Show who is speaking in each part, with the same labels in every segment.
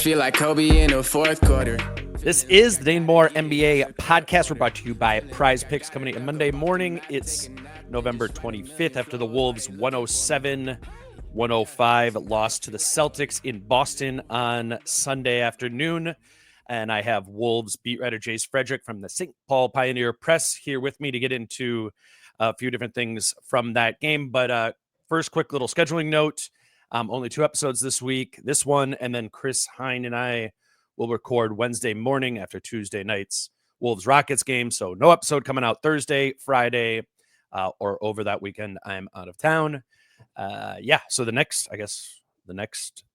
Speaker 1: feel like Kobe in the fourth quarter.
Speaker 2: This is the Dane Moore NBA podcast. We're brought to you by Prize Picks. Coming in Monday morning, it's November 25th after the Wolves 107-105 loss to the Celtics in Boston on Sunday afternoon. And I have Wolves beat writer Jace Frederick from the St. Paul Pioneer Press here with me to get into a few different things from that game. But first, quick little scheduling note. Only 2 episodes this week, this one, and then Chris Hine and I will record Wednesday morning after Tuesday night's Wolves-Rockets game. So no episode coming out Thursday, Friday, or over that weekend. I'm out of town. So the next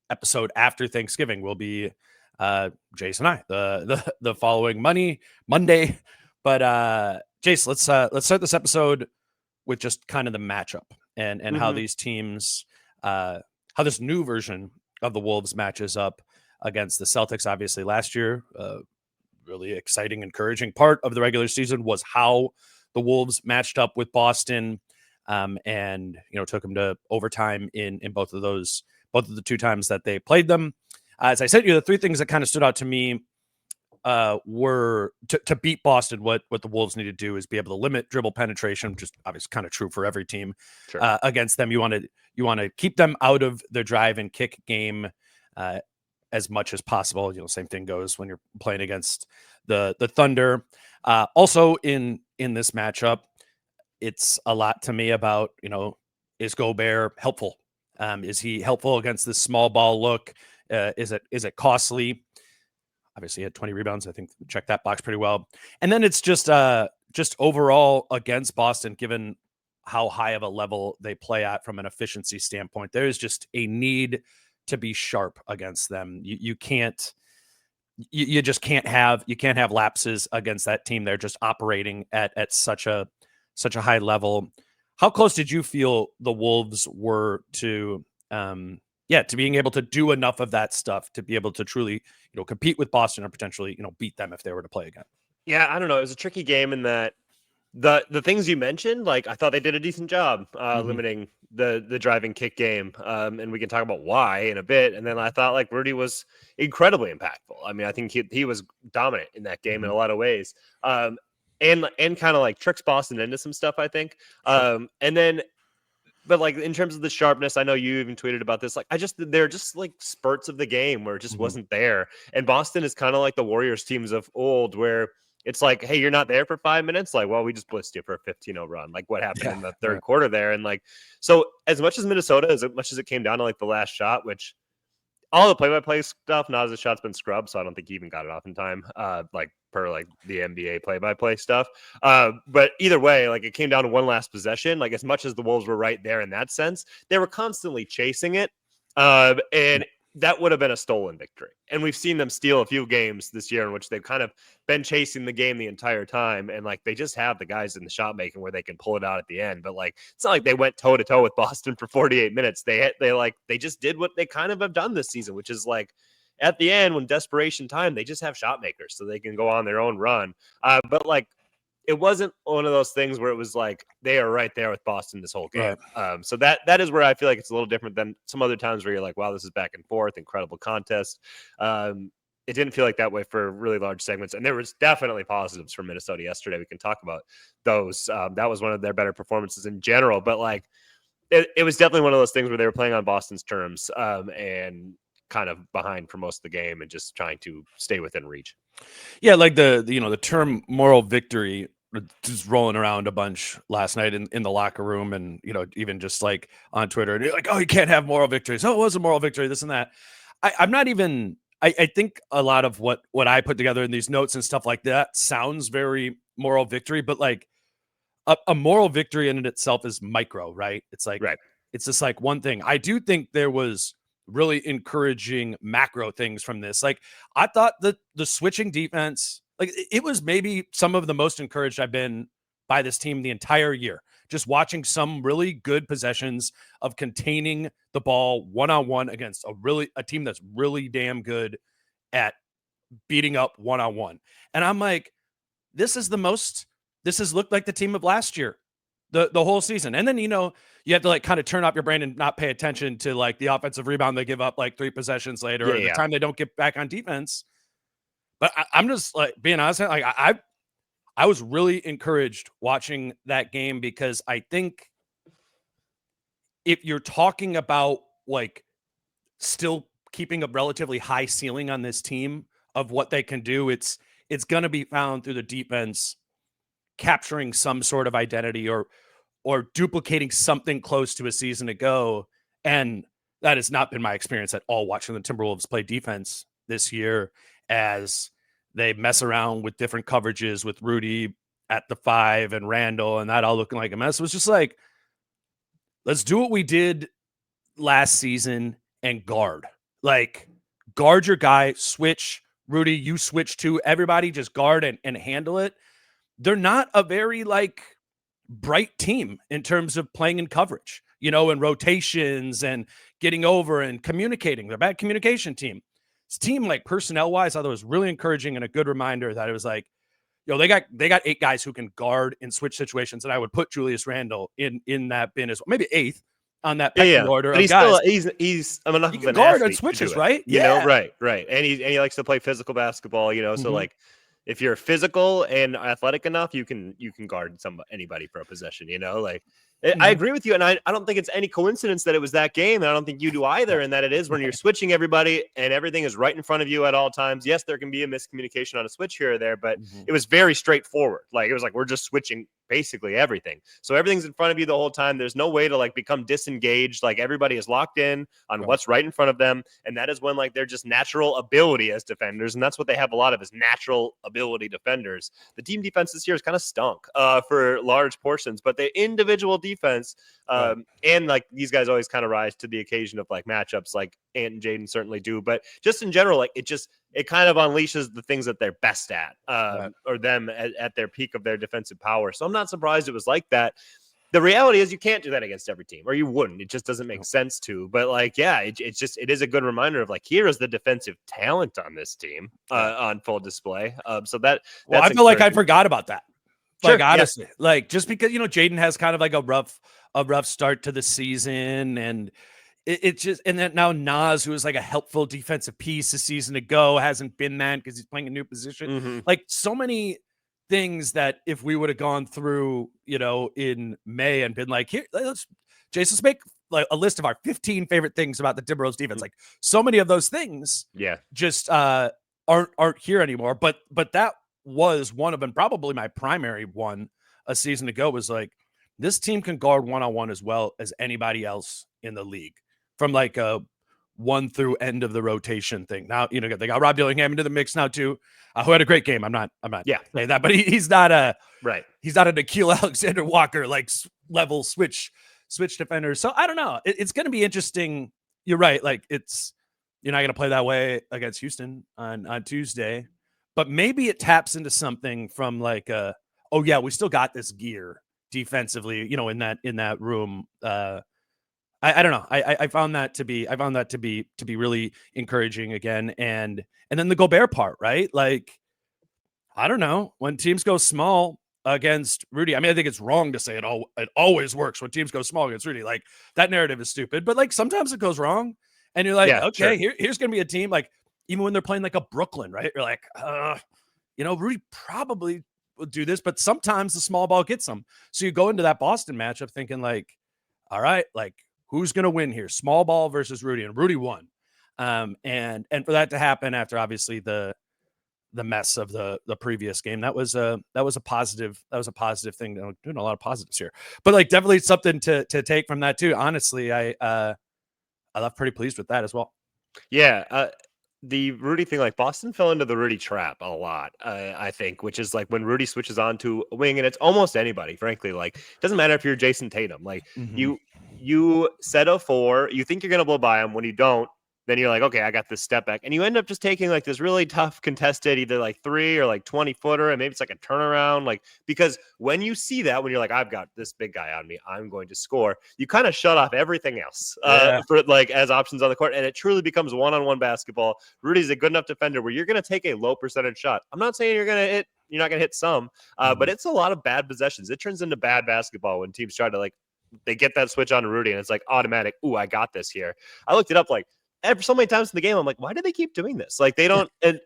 Speaker 2: episode after Thanksgiving will be Jace and I, the following Monday. But Jace, let's start this episode with just kind of the matchup and how these teams how this new version of the Wolves matches up against the Celtics. Obviously, last year, really exciting, encouraging part of the regular season was how the Wolves matched up with Boston, and took them to overtime in both of the 2 times that they played them. As I said, the 3 things that kind of stood out to me were to beat Boston. What the Wolves need to do is be able to limit dribble penetration, which is obviously kind of true for every team. Sure. Against them. You want to keep them out of their drive and kick game as much as possible. Same thing goes when you're playing against the Thunder. Also in this matchup, it's a lot to me about, is Gobert helpful? Is he helpful against this small ball look? Is it costly? Obviously, he had 20 rebounds. I think check that box pretty well. And then it's just overall against Boston, given how high of a level they play at from an efficiency standpoint, there's just a need to be sharp against them. You just can't have lapses against that team. They're just operating at such a high level. How close did you feel the Wolves were to being able to do enough of that stuff to be able to truly, compete with Boston or potentially, beat them if they were to play again?
Speaker 3: Yeah, I don't know. It was a tricky game in that the things you mentioned, like I thought they did a decent job limiting the driving kick game. And we can talk about why in a bit. And then I thought like Rudy was incredibly impactful. I mean, I think he was dominant in that game in a lot of ways. And kind of like tricks Boston into some stuff, I think. Sure. But like in terms of the sharpness, I know you even tweeted about this. Like they're just like spurts of the game where it just wasn't there. And Boston is kind of like the Warriors teams of old, where it's like, hey, you're not there for 5 minutes. Like, well, we just blitzed you for a 15-0 run. Like what happened in the third quarter there. And like, so as much as Minnesota, as much as it came down to like the last shot, which all the play-by-play stuff, not as the shot's been scrubbed, so I don't think he even got it off in time, like per like the NBA play-by-play stuff. But either way, like it came down to one last possession. Like as much as the Wolves were right there in that sense, they were constantly chasing it, and that would have been a stolen victory. And we've seen them steal a few games this year in which they've kind of been chasing the game the entire time. And like, they just have the guys in the shot making where they can pull it out at the end. But like, it's not like they went toe to toe with Boston for 48 minutes. They just did what they kind of have done this season, which is like at the end when desperation time, they just have shot makers so they can go on their own run. But like, it wasn't one of those things where it was like they are right there with Boston this whole game. Right. So that is where I feel like it's a little different than some other times where you're like, wow, this is back and forth, incredible contest. It didn't feel like that way for really large segments. And there was definitely positives for Minnesota yesterday. We can talk about those. That was one of their better performances in general. But like it was definitely one of those things where they were playing on Boston's terms and kind of behind for most of the game and just trying to stay within reach.
Speaker 2: Yeah, like the term moral victory just rolling around a bunch last night in the locker room, and even just like on Twitter, and you're like, oh, you can't have moral victories. Oh, it was a moral victory, this and that. I'm not even. I think a lot of what I put together in these notes and stuff like that sounds very moral victory, but like a moral victory in it itself is micro, right? It's like It's just like one thing. I do think there was really encouraging macro things from this. Like I thought that the switching defense, like it was maybe some of the most encouraged I've been by this team the entire year. Just watching some really good possessions of containing the ball one-on-one against a team that's really damn good at beating up one-on-one. And I'm like, this has looked like the team of last year the whole season. And then, you have to like kind of turn off your brain and not pay attention to like the offensive rebound they give up like 3 possessions later, or the time they don't get back on defense. But I'm just like being honest, like I was really encouraged watching that game, because I think if you're talking about like still keeping a relatively high ceiling on this team of what they can do, it's going to be found through the defense capturing some sort of identity or duplicating something close to a season ago. And that has not been my experience at all watching the Timberwolves play defense this year, as they mess around with different coverages with Rudy at the 5 and Randle and that all looking like a mess. It was just like, let's do what we did last season and guard. Like, guard your guy, switch. Rudy, you switch too. Everybody just guard and handle it. They're not a very like bright team in terms of playing in coverage, and rotations and getting over and communicating. They're a bad communication team. This team, like personnel wise, I thought it was really encouraging and a good reminder that it was like, they got 8 guys who can guard in switch situations, and I would put Julius Randle in that bin as well, maybe 8th on that pecking order.
Speaker 3: But
Speaker 2: he's guys.
Speaker 3: He's enough of an
Speaker 2: guard
Speaker 3: athlete
Speaker 2: on switches,
Speaker 3: to do it,
Speaker 2: right?
Speaker 3: Right. And he likes to play physical basketball, so like, if you're physical and athletic enough, you can guard anybody for a possession, like. I agree with you, and I don't think it's any coincidence that it was that game, and I don't think you do either, and that it is when you're switching everybody and everything is right in front of you at all times. Yes, there can be a miscommunication on a switch here or there, but it was very straightforward. Like, it was like, we're just switching basically everything. So everything's in front of you the whole time. There's no way to like become disengaged. Like, everybody is locked in on what's right in front of them, and that is when like they're just natural ability as defenders, and that's what they have a lot of, is natural ability defenders. The team defense this year is kind of stunk for large portions, but the individual defense and like these guys always kind of rise to the occasion of like matchups, like Ant and Jaden certainly do, but just in general, like it kind of unleashes the things that they're best at, or them at their peak of their defensive power. So I'm not surprised it was like that. The reality is you can't do that against every team, or you wouldn't. It just doesn't make sense to. But like, yeah, it is a good reminder of like, here is the defensive talent on this team on full display. So that
Speaker 2: I feel like I forgot about that.
Speaker 3: Sure,
Speaker 2: like, honestly, like, just because Jaden has kind of like a rough start to the season, and it's just, and then now Nas, who was like a helpful defensive piece a season ago, hasn't been that because he's playing a new position. Like, so many things that if we would have gone through, in May and been like, here, let's make like a list of our 15 favorite things about the Timberwolves defense. Like, so many of those things, just aren't here anymore. But that was one of them, probably my primary one a season ago, was like, this team can guard one-on-one as well as anybody else in the league, from like a 1 through end of the rotation thing. Now, they got Rob Dillingham into the mix now too, who had a great game. I'm not saying that, but he's not a Nickeil Alexander Walker like level switch defender. So I don't know. It's going to be interesting. You're right. Like, you're not going to play that way against Houston on Tuesday, but maybe it taps into something from like we still got this gear defensively, in that room. I don't know. I found that to be really encouraging again. And then the Gobert part, right? Like, I don't know, when teams go small against Rudy. I mean, I think it's wrong to say it always works when teams go small against Rudy. Like, that narrative is stupid, but like sometimes it goes wrong, and you're like, here's going to be a team, like, even when they're playing like a Brooklyn, right? You're like, Rudy probably will do this, but sometimes the small ball gets them. So you go into that Boston matchup thinking like, all right, like, who's going to win here? Small ball versus Rudy, and Rudy won. And for that to happen after obviously the mess of the previous game, that was a positive thing. I'm doing a lot of positives here, but like, definitely something to take from that too. Honestly, I left pretty pleased with that as well.
Speaker 3: Yeah. The Rudy thing, like, Boston fell into the Rudy trap a lot, I think, which is like when Rudy switches on to a wing, and it's almost anybody, frankly. Like, it doesn't matter if you're Jason Tatum. Like, you set a 4, you think you're going to blow by him. When you don't, then you're like, okay, I got this step back. And you end up just taking like this really tough contested, either like 3 or like 20 footer. And maybe it's like a turnaround. Like, because when you see that, when you're like, I've got this big guy on me, I'm going to score, you kind of shut off everything else for like as options on the court. And it truly becomes one-on-one basketball. Rudy's a good enough defender where you're going to take a low percentage shot. I'm not saying you're going to hit you're not gonna hit some, but it's a lot of bad possessions. It turns into bad basketball when teams try to like they get that switch on Rudy and it's like automatic. Ooh, I got this here. I looked it up like so many times in the game. I'm like, why do they keep doing this? Like they don't, and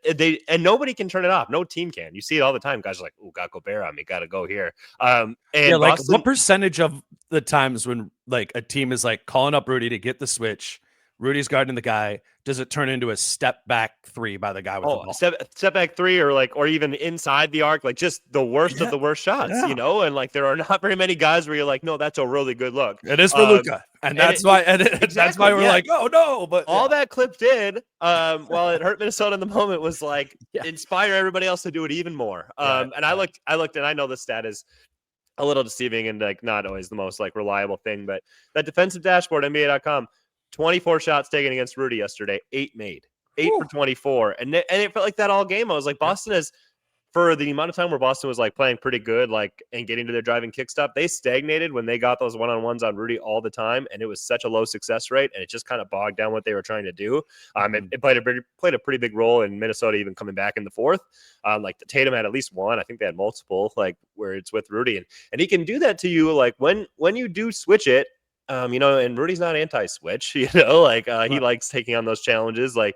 Speaker 3: nobody can turn it off. No team can. You see it all the time. Guys are like, ooh, got Gobert on me. Got to go here. And
Speaker 2: yeah, like
Speaker 3: Boston,
Speaker 2: what percentage of the times when like a team is like calling up Rudy to get the switch, Rudy's guarding the guy, does it turn into a step back three by the guy with the ball?
Speaker 3: Step back three, or even inside the arc, like just the worst of the worst shots, you know. And like there are not very many guys where you're like, no, that's a really good look.
Speaker 2: It is for Luka, and that's why that's why we're like, oh no. But
Speaker 3: all that clip did, while it hurt Minnesota in the moment, was like inspire everybody else to do it even more. And I looked, and I know the stat is a little deceiving and like not always the most like reliable thing, but that defensive dashboard, NBA.com. 24 shots taken against Rudy yesterday, 8 made, 8 for 24. And it felt like that all game. I was like, Boston is, for the amount of time where Boston was like playing pretty good, like, and getting to their driving kick stop, they stagnated when they got those one-on-ones on Rudy all the time. And it was such a low success rate. And it just kind of bogged down what they were trying to do. It played a pretty big role in Minnesota even coming back in the fourth. Like the Tatum had at least one. I think they had multiple, like where it's with Rudy. And he can do that to you. Like when you do switch it, you know, and Rudy's not anti-switch, you know, like he likes taking on those challenges. Like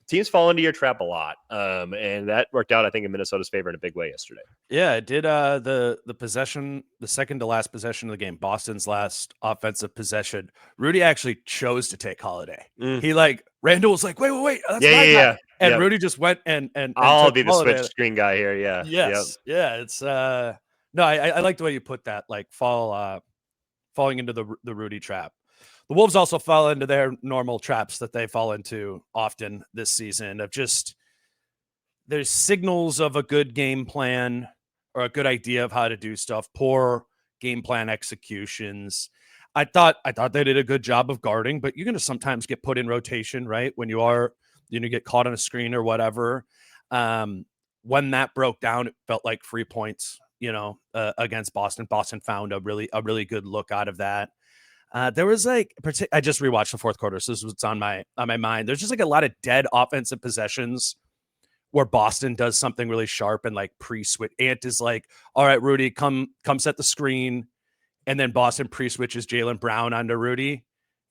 Speaker 3: teams fall into your trap a lot. And that worked out, I think, in Minnesota's favor in a big way yesterday.
Speaker 2: Yeah, it did. The possession, the second to last possession of the game, Boston's last offensive possession, Rudy actually chose to take Holiday. He like Randle was like, wait, that's my guy. And Rudy just went and
Speaker 3: I'll be the switch screen guy here. Yeah.
Speaker 2: Yeah. It's no, I like the way you put that. Like falling into the Rudy trap. The Wolves also fall into their normal traps that they fall into often this season of just there's signals of a good game plan or a good idea of how to do stuff, poor game plan executions. I thought they did a good job of guarding, but you're going to sometimes get put in rotation, right? When you get caught on a screen or whatever. When that broke down, it felt like 3 points. You know, against Boston. Boston found a really good look out of that. There was like, I just rewatched the fourth quarter, so this is what's on my mind. There's just like a lot of dead offensive possessions where Boston does something really sharp and like pre-switch. Ant is like, all right, Rudy, come set the screen. And then Boston pre-switches Jaylen Brown onto Rudy.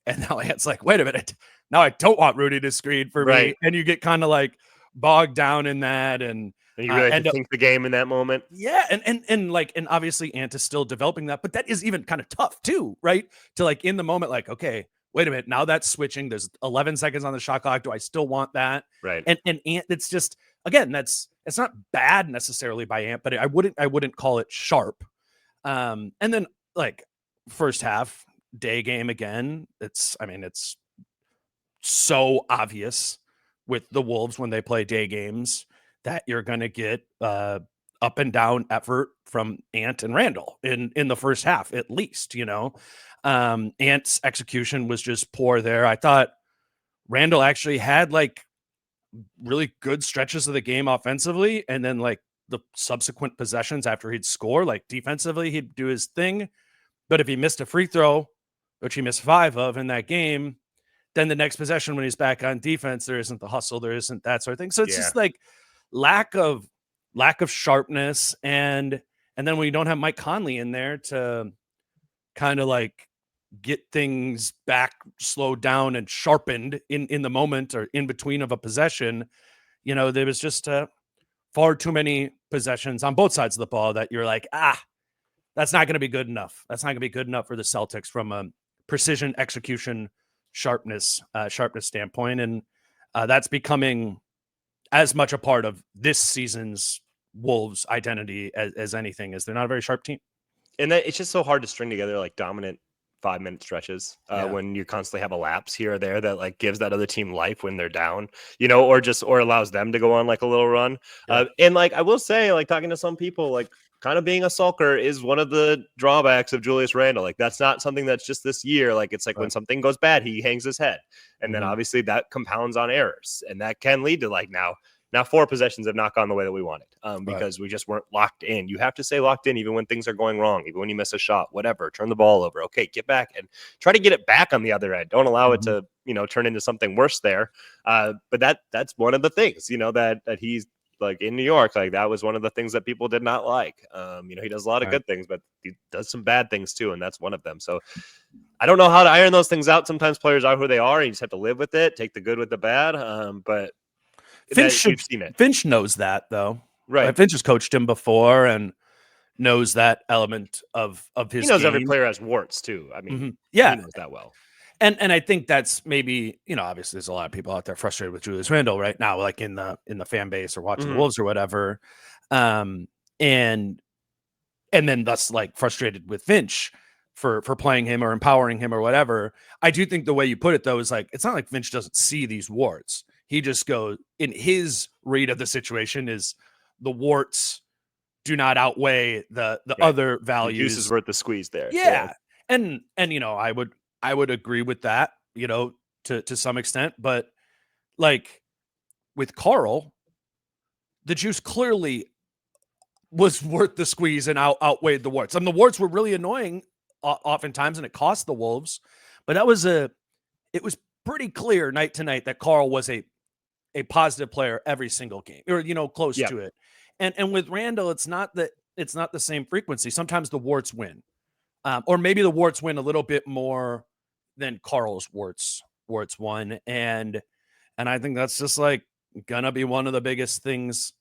Speaker 2: And now Ant's like, wait a minute. Now I don't want Rudy to screen for me. And you get kind of like bogged down in that. And
Speaker 3: you really have to think the game in that moment.
Speaker 2: Yeah. And obviously Ant is still developing that, but that is even kind of tough too, right? To like in the moment, like, okay, wait a minute. Now that's switching. There's 11 seconds on the shot clock. Do I still want that?
Speaker 3: Right.
Speaker 2: And Ant, it's just, again, it's not bad necessarily by Ant, but I wouldn't call it sharp. And then like first half day game again. It's so obvious with the Wolves when they play day games that you're going to get up and down effort from Ant and Randle in the first half, at least, you know. Ant's execution was just poor there. I thought Randle actually had like really good stretches of the game offensively, and then like the subsequent possessions after he'd score, like defensively, he'd do his thing. But if he missed a free throw, which he missed 5 of in that game, then the next possession when he's back on defense, there isn't the hustle, there isn't that sort of thing. So it's just like lack of sharpness, and then when you don't have Mike Conley in there to kind of like get things back slowed down and sharpened in the moment or in between of a possession, you know, there was just far too many possessions on both sides of the ball that you're like, that's not going to be good enough. That's not going to be good enough for the Celtics from a precision, execution, sharpness standpoint, and that's becoming as much a part of this season's Wolves identity as anything, is they're not a very sharp team.
Speaker 3: And that it's just so hard to string together like dominant 5-minute stretches when you constantly have a lapse here or there that like gives that other team life when they're down, you know, or allows them to go on like a little run. And like I will say, like talking to some people, like kind of being a sulker is one of the drawbacks of Julius Randle. Like that's not something that's just this year. Like it's like when something goes bad, he hangs his head, and then obviously that compounds on errors, and that can lead to like now 4 possessions have not gone the way that we wanted because we just weren't locked in. You have to stay locked in even when things are going wrong, even when you miss a shot, whatever, turn the ball over. Okay, get back and try to get it back on the other end. Don't allow it to, you know, turn into something worse there. But that's one of the things, you know, that like in New York, like that was one of the things that people did not like. He does a lot of
Speaker 2: Right.
Speaker 3: good things, but he does some bad things too, and that's one of them. So I don't know how to iron those things out. Sometimes players are who they are, and you just have to live with it, take the good with the bad. But we've seen it.
Speaker 2: Finch knows that though.
Speaker 3: Right.
Speaker 2: Finch has coached him before and knows that element of his
Speaker 3: He knows
Speaker 2: game.
Speaker 3: every player has warts too. I mean,
Speaker 2: yeah,
Speaker 3: he knows that well.
Speaker 2: And I think that's maybe, obviously there's a lot of people out there frustrated with Julius Randle right now, like in the fan base or watching the Wolves or whatever. And then thus like frustrated with Finch for playing him or empowering him or whatever. I do think the way you put it though is like, it's not like Finch doesn't see these warts. He just goes, in his read of the situation is the warts do not outweigh the other values.
Speaker 3: The juice is worth the squeeze there.
Speaker 2: Yeah. And I would agree with that, to some extent, but like with Carl, the juice clearly was worth the squeeze and outweighed the warts. And the warts were really annoying oftentimes, and it cost the Wolves, but it was pretty clear night to night that Carl was a positive player every single game, or close to it. And with Randle, it's not the same frequency. Sometimes the warts win, or maybe the warts win a little bit more than Carl's warts won, and I think that's just like gonna be one of the biggest things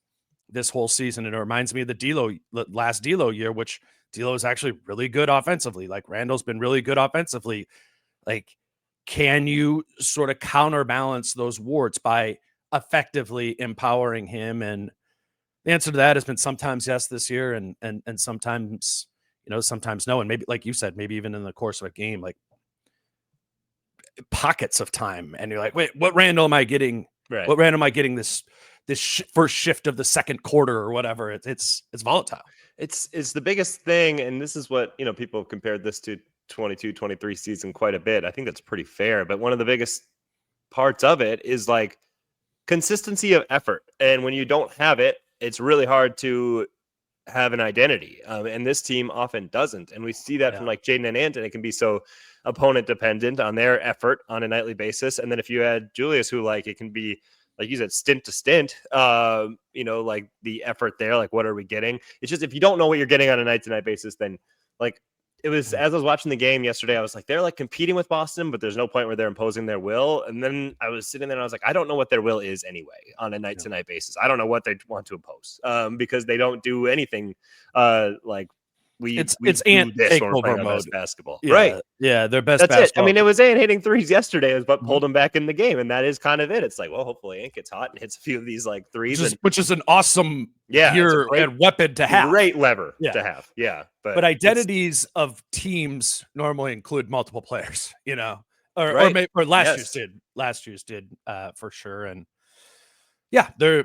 Speaker 2: this whole season. And it reminds me of the last D'Lo year, which D'Lo is actually really good offensively. Like Randall's been really good offensively. Like, can you sort of counterbalance those warts by effectively empowering him? And the answer to that has been sometimes yes this year, and sometimes, sometimes no. And maybe, like you said, maybe even in the course of a game, like pockets of time, and you're like, wait, what Randle am I getting? Right. What Randle am I getting this first shift of the second quarter or whatever? It's volatile.
Speaker 3: It's the biggest thing, and this is what people have compared this to 22-23 season quite a bit. I think that's pretty fair, but one of the biggest parts of it is like consistency of effort, and when you don't have it, it's really hard to have an identity, and this team often doesn't, and we see that from like Jaden and Ant, and it can be so opponent dependent on their effort on a nightly basis. And then if you add Julius, who like it can be, like you said, stint to stint, like the effort there, like what are we getting? It's just, if you don't know what you're getting on a night to night basis, then like it was, as I was watching the game yesterday, I was like, they're like competing with Boston, but there's no point where they're imposing their will. And then I was sitting there and I was like, I don't know what their will is anyway on a night to night basis. I don't know what they want to impose, because they don't do anything like it's
Speaker 2: Ant take over mode
Speaker 3: basketball,
Speaker 2: right? Yeah, their best.
Speaker 3: That's
Speaker 2: basketball.
Speaker 3: it. I mean, it was Ant hitting threes yesterday, is what pulled him back in the game, and that is kind of it. It's like, well, hopefully Ant gets hot and hits a few of these like threes,
Speaker 2: which is an awesome gear and weapon to have,
Speaker 3: great lever to have. Yeah,
Speaker 2: but identities of teams normally include multiple players, or last year's did for sure, and. Yeah, they're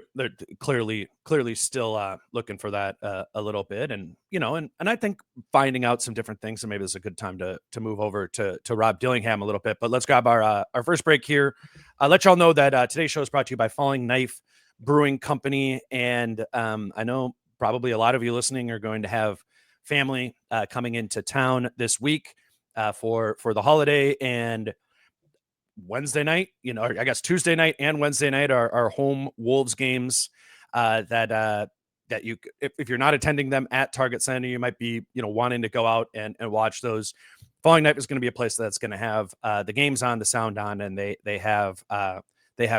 Speaker 2: clearly still looking for that a little bit, and and I think finding out some different things, and maybe it's a good time to move over to Rob Dillingham a little bit. But let's grab our first break here. Let y'all know that today's show is brought to you by Falling Knife Brewing Company, and I know probably a lot of you listening are going to have family coming into town this week for the holiday, and Wednesday night, I guess Tuesday night and Wednesday night are home Wolves games that you, if you're not attending them at Target Center, you might be, wanting to go out and watch those. Falling Knife is going to be a place that's going to have the games on, the sound on, and they have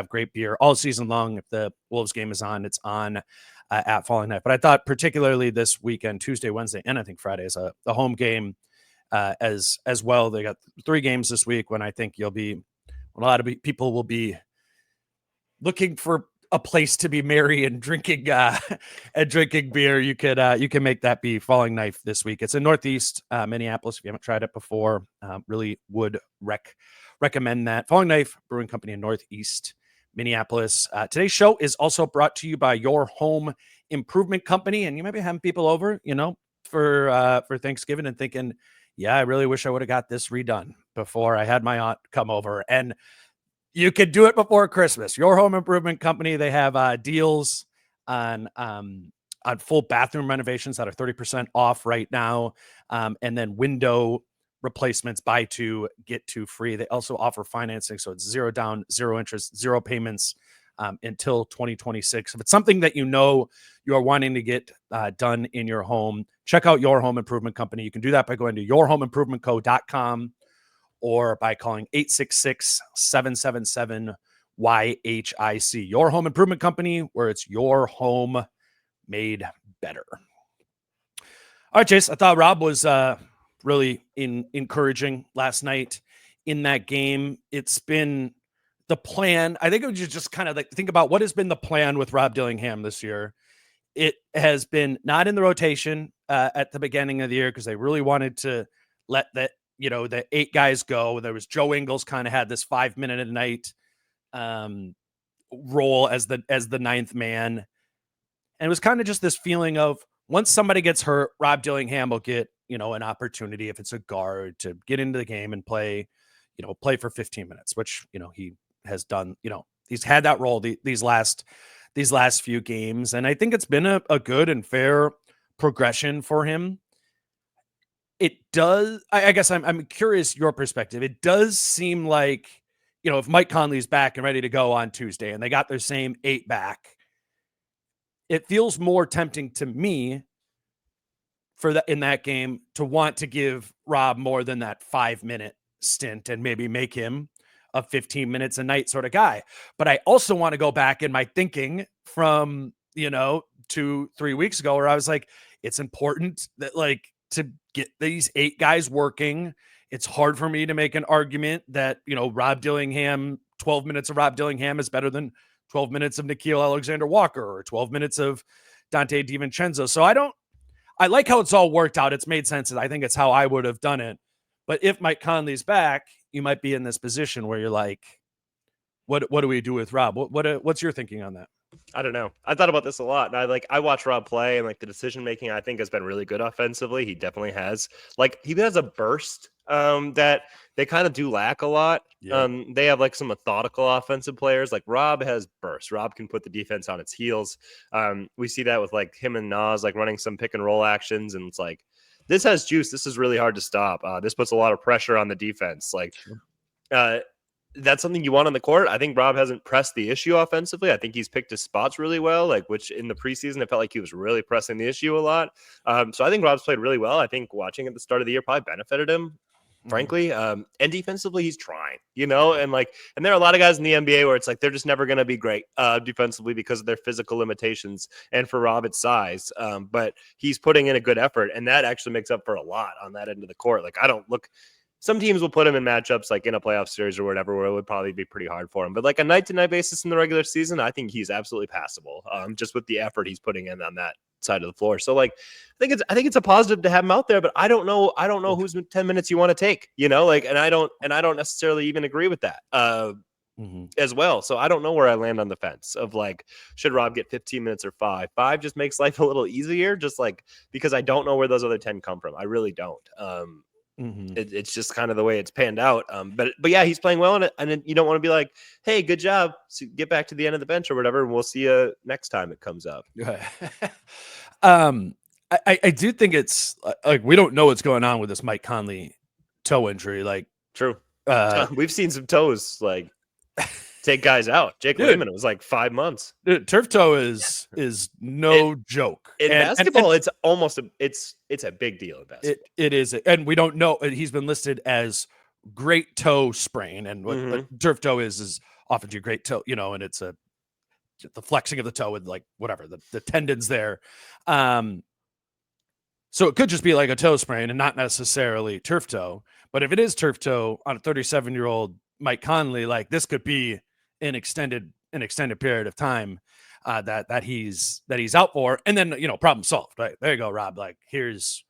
Speaker 2: great beer all season long. If the Wolves game is on, it's on at Falling Knife. But I thought particularly this weekend, Tuesday, Wednesday, and I think Friday is a home game as well. They got 3 games this week when I think a lot of people will be looking for a place to be merry and drinking beer. You can make that be Falling Knife this week. It's in Northeast Minneapolis. If you haven't tried it before, really would recommend that. Falling Knife Brewing Company in Northeast Minneapolis. Today's show is also brought to you by Your Home Improvement Company, and you might be having people over, for Thanksgiving and thinking, yeah, I really wish I would have got this redone before I had my aunt come over. And you could do it before Christmas. Your Home Improvement Company, they have deals on full bathroom renovations that are 30% off right now. And then window replacements, buy 2, get 2 free. They also offer financing, so it's 0 down, 0 interest, 0 payments until 2026. If it's something that you know you are wanting to get done in your home, check out Your Home Improvement Company. You can do that by going to yourhomeimprovementco.com or by calling 866-777-YHIC. Your Home Improvement Company, where it's your home made better. All right, Jace, I thought Rob was really encouraging last night in that game. It's been the plan. I think it was just kind of like think about what has been the plan with Rob Dillingham this year. It has been not in the rotation at the beginning of the year because they really wanted to let the 8 guys go. There was Joe Ingles kind of had this 5-minute a night role as the 9th man. And it was kind of just this feeling of once somebody gets hurt, Rob Dillingham will get, an opportunity if it's a guard to get into the game and play for 15 minutes, which, he has done, he's had that role these last few games. And I think it's been a good and fair progression for him. It does. I guess I'm curious your perspective. It does seem like, if Mike Conley's back and ready to go on Tuesday and they got their same 8 back, it feels more tempting to me in that game to want to give Rob more than that 5-minute stint and maybe make him a 15 minutes a night sort of guy. But I also want to go back in my thinking from, 2-3 weeks ago where I was like, it's important that to get these 8 guys working. It's hard for me to make an argument that, Rob Dillingham, 12 minutes of Rob Dillingham is better than 12 minutes of Nickeil Alexander-Walker or 12 minutes of Dante DiVincenzo. So I like how it's all worked out. It's made sense. I think it's how I would have done it. But if Mike Conley's back, you might be in this position where you're like, what do we do with Rob? What's your thinking on that?
Speaker 3: I don't know. I thought about this a lot. And I watch Rob play and the decision making I think has been really good offensively. He definitely has. He has a burst that they kind of do lack a lot. Yeah. They have some methodical offensive players. Rob has burst. Rob can put the defense on its heels. We see that with him and Nas running some pick and roll actions, and it's this has juice. This is really hard to stop. This puts a lot of pressure on the defense. That's something you want on the court. I think Rob hasn't pressed the issue offensively. I think he's picked his spots really well, which in the preseason, it felt like he was really pressing the issue a lot. So I think Rob's played really well. I think watching at the start of the year probably benefited him, frankly. And defensively, he's trying, and there are a lot of guys in the NBA where it's they're just never going to be great defensively because of their physical limitations. And for Rob, it's size. But he's putting in a good effort, and that actually makes up for a lot on that end of the court. Some teams will put him in matchups in a playoff series or whatever, where it would probably be pretty hard for him. But a night-to-night basis in the regular season, I think he's absolutely passable. Just with the effort he's putting in on that side of the floor. So I think it's a positive to have him out there. But I don't know whose 10 minutes you want to take. And I don't necessarily even agree with that as well. So I don't know where I land on the fence of should Rob get 15 minutes or 5? 5 just makes life a little easier. Just because I don't know where those other 10 come from. I really don't. It's just kind of the way it's panned out. But yeah, he's playing well, and you don't want to be hey, good job. So get back to the end of the bench or whatever, and we'll see you next time it comes up.
Speaker 2: I do think it's we don't know what's going on with this Mike Conley toe injury.
Speaker 3: True. We've seen some toes take guys out. Jake Layman, it was 5 months.
Speaker 2: Dude, turf toe is no joke.
Speaker 3: In basketball, it's almost it's a big deal in basketball.
Speaker 2: It is, and we don't know. He's been listed as great toe sprain, and what turf toe is often your great toe, and it's the flexing of the toe with whatever the tendons there. So it could just be a toe sprain and not necessarily turf toe. But if it is turf toe on a 37-year-old Mike Conley, this could be an extended period of time that he's out for, and then problem solved. Right there you go, Rob. Here's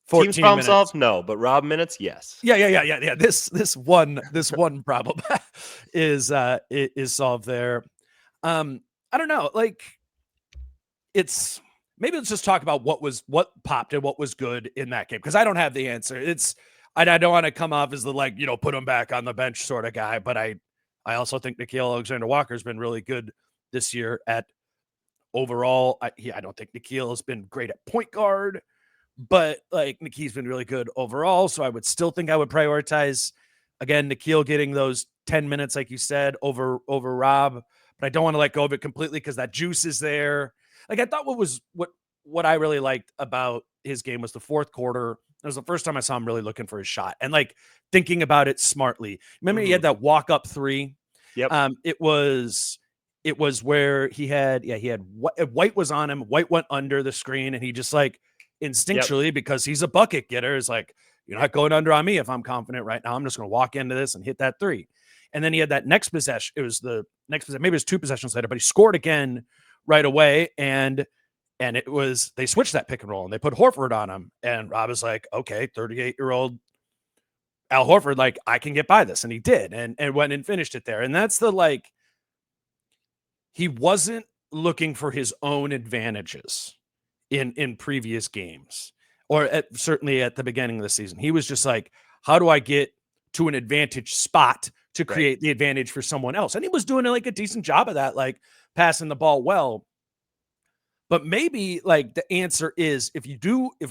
Speaker 2: 14
Speaker 3: team's problem
Speaker 2: minutes.
Speaker 3: solved. No, but Rob minutes, yes.
Speaker 2: Yeah. This one problem is solved there. I don't know. It's maybe let's just talk about what popped and what was good in that game, because I don't have the answer. I don't want to come off as the put him back on the bench sort of guy, but I also think Nickeil Alexander-Walker has been really good this year at overall. I don't think Nickeil has been great at point guard, but Nickeil's been really good overall. So I would still think I would prioritize again Nickeil getting those 10 minutes, like you said, over Rob. but I don't want to let go of it completely because that juice is there. Like, I thought what I really liked about his game was the fourth quarter. It was the first time I saw him really looking for his shot and like thinking about it smartly. Remember, he had that walk up three.
Speaker 3: Yep.
Speaker 2: It was where he had White was on him. White went under the screen, and he just like instinctually, because he's a bucket getter, is like, you're not going under on me if I'm confident right now. I'm just going to walk into this and hit that three. And then he had that next possession. It was the next possession. Maybe it was 2 possessions later, but he scored again right away. And it was, they switched that pick and roll and they put Horford on him. And Rob was like, okay, 38-year-old Al Horford, like, I can get by this. And he did, and went and finished it there. And that's the, like, he wasn't looking for his own advantages in previous games, or certainly at the beginning of the season. He was just like, how do I get to an advantage spot to create the advantage for someone else? And he was doing like a decent job of that, like passing the ball well. But maybe like the answer is, if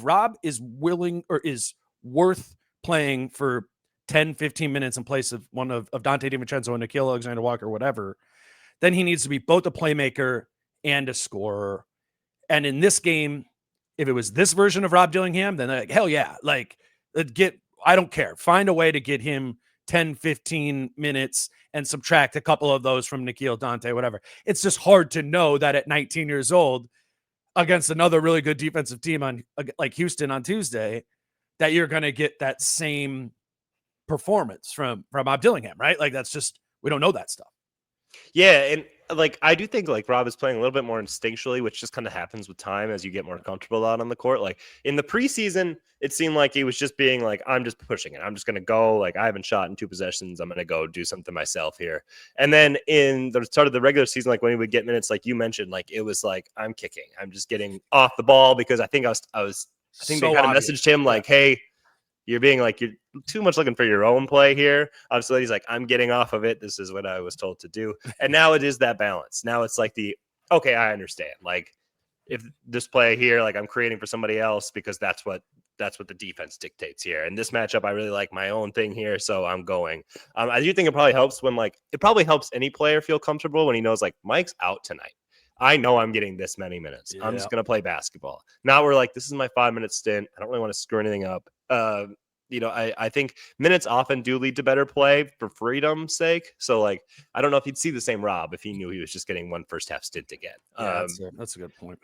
Speaker 2: Rob is willing or is worth playing for 10, 15 minutes in place of one of Dante DiVincenzo and Nickeil Alexander-Walker, whatever, then he needs to be both a playmaker and a scorer. And in this game, if it was this version of Rob Dillingham, then like, hell yeah, like, I don't care. Find a way to get him 10, 15 minutes and subtract a couple of those from Nickeil, Dante, whatever. It's just hard to know that at 19 years old, against another really good defensive team like Houston on Tuesday, that you're going to get that same performance from Rob Dillingham, right? Like, that's just, we don't know that stuff.
Speaker 3: Yeah, and like, I do think like Rob is playing a little bit more instinctually, which just kind of happens with time as you get more comfortable out on the court. Like in the preseason, it seemed like he was just being like, I'm just pushing it. I'm just going to go. Like, I haven't shot in 2 possessions. I'm going to go do something myself here. And then in the start of the regular season, like when he would get minutes, like you mentioned, like it was like, I'm kicking. I'm just getting off the ball, because I think I think they kind of messaged him like, hey, you're being like, you're too much looking for your own play here. Obviously, he's like, I'm getting off of it. This is what I was told to do. And now it is that balance. Now it's like okay, I understand. Like, if this play here, like, I'm creating for somebody else because that's what the defense dictates here. And this matchup, I really like my own thing here, so I'm going. I do think it probably helps when, like, it probably helps any player feel comfortable when he knows, like, Mike's out tonight. I know I'm getting this many minutes. Yeah. I'm just going to play basketball. Now we're like, this is my 5-minute stint. I don't really want to screw anything up. I think minutes often do lead to better play for freedom's sake. So, like, I don't know if he'd see the same Rob if he knew he was just getting one first half stint again.
Speaker 2: Yeah, that's a good point.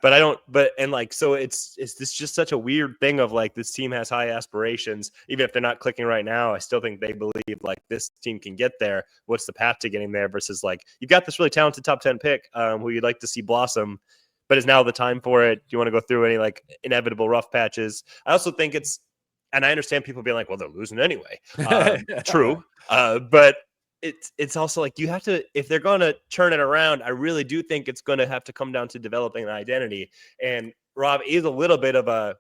Speaker 3: So it's this just such a weird thing of like, this team has high aspirations. Even if they're not clicking right now, I still think they believe like this team can get there. What's the path to getting there versus like, you've got this really talented top 10 pick who you'd like to see blossom, but is now the time for it? Do you want to go through any like inevitable rough patches? I also think and I understand people being like, well, they're losing anyway. True. But it's also like, you have to, if they're going to turn it around, I really do think it's going to have to come down to developing an identity. And Rob is a little bit of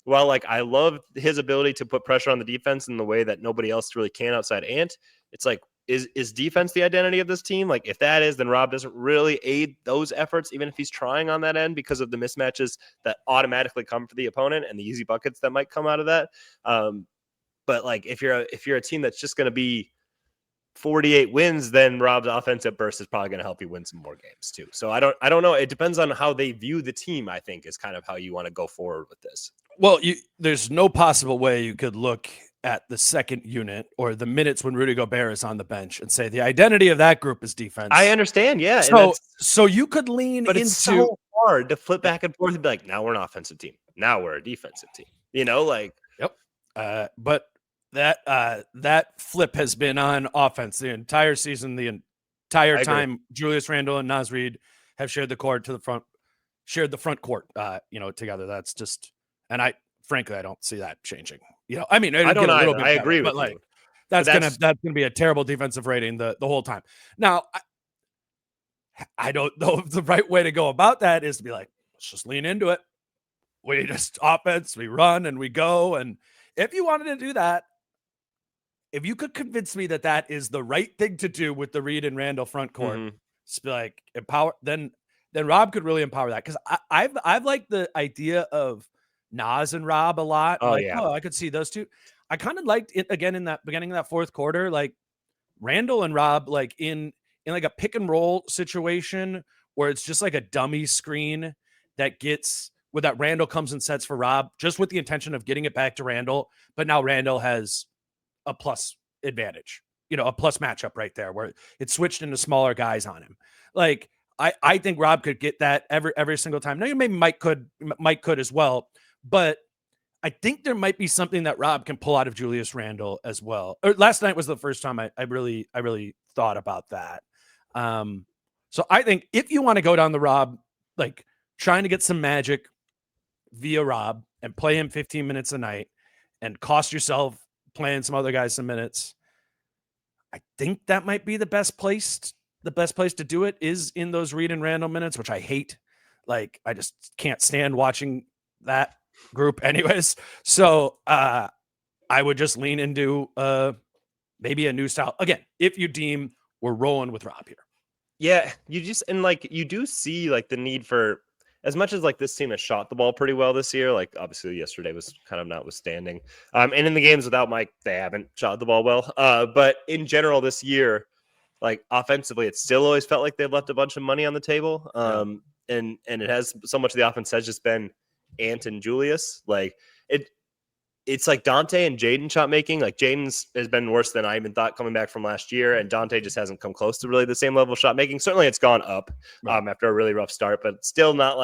Speaker 3: like, I love his ability to put pressure on the defense in the way that nobody else really can outside Ant. It's like, is defense the identity of this team? Like, if that is, then Rob doesn't really aid those efforts, even if he's trying on that end, because of the mismatches that automatically come for the opponent and the easy buckets that might come out of that. But like, if you're a team that's just going to be 48 wins, then Rob's offensive burst is probably going to help you win some more games too. So I don't know. It depends on how they view the team, I think, is kind of how you want to go forward with this.
Speaker 2: Well, there's no possible way you could look at the second unit or the minutes when Rudy Gobert is on the bench and say the identity of that group is defense.
Speaker 3: I understand. Yeah.
Speaker 2: So you could lean
Speaker 3: but
Speaker 2: into,
Speaker 3: it's so hard to flip back and forth and be like, now we're an offensive team. Now we're a defensive team, like,
Speaker 2: yep. But that flip has been on offense the entire season, the entire time. Julius Randle and Naz Reid have shared the court shared the front court, together. That's just, and frankly, I don't see that changing. I mean,
Speaker 3: I don't know. I agree with
Speaker 2: like,
Speaker 3: you.
Speaker 2: That's gonna be a terrible defensive rating the whole time. Now, I don't know if the right way to go about that is to be like, let's just lean into it. We just offense, we run and we go. And if you wanted to do that, if you could convince me that that is the right thing to do with the Reid and Randle front court, just be like, empower, then Rob could really empower that. Because I've liked the idea of Naz and Rob a lot. I could see those two. I kind of liked it again in that beginning of that fourth quarter, like Randle and Rob, like in in like a pick and roll situation where it's just like a dummy screen that gets where that Randle comes and sets for Rob, just with the intention of getting it back to Randle. But now Randle has a plus advantage, a plus matchup right there where it switched into smaller guys on him. Like, I think Rob could get that every single time. Now, maybe Mike could as well, but I think there might be something that Rob can pull out of Julius Randle as well. Or last night was the first time I really thought about that. So I think if you want to go down the Rob, like trying to get some magic via Rob and play him 15 minutes a night and cost yourself playing some other guys some minutes, I think that might be the best place to do it is in those Reid and Randle minutes, which I hate. Like, I just can't stand watching that group anyways. So I would just lean into maybe a new style. Again, if you deem we're rolling with Rob here.
Speaker 3: Yeah, you do see like the need for, as much as like this team has shot the ball pretty well this year, like obviously yesterday was kind of notwithstanding. And in the games without Mike, they haven't shot the ball well. But in general this year, like offensively, it still always felt like they've left a bunch of money on the table. And it has, so much of the offense has just been Ant and Julius. Like it's like Dante and Jaden shot making. Like Jaden's has been worse than I even thought coming back from last year, and Dante just hasn't come close to really the same level of shot making. Certainly, it's gone up after a really rough start, but still not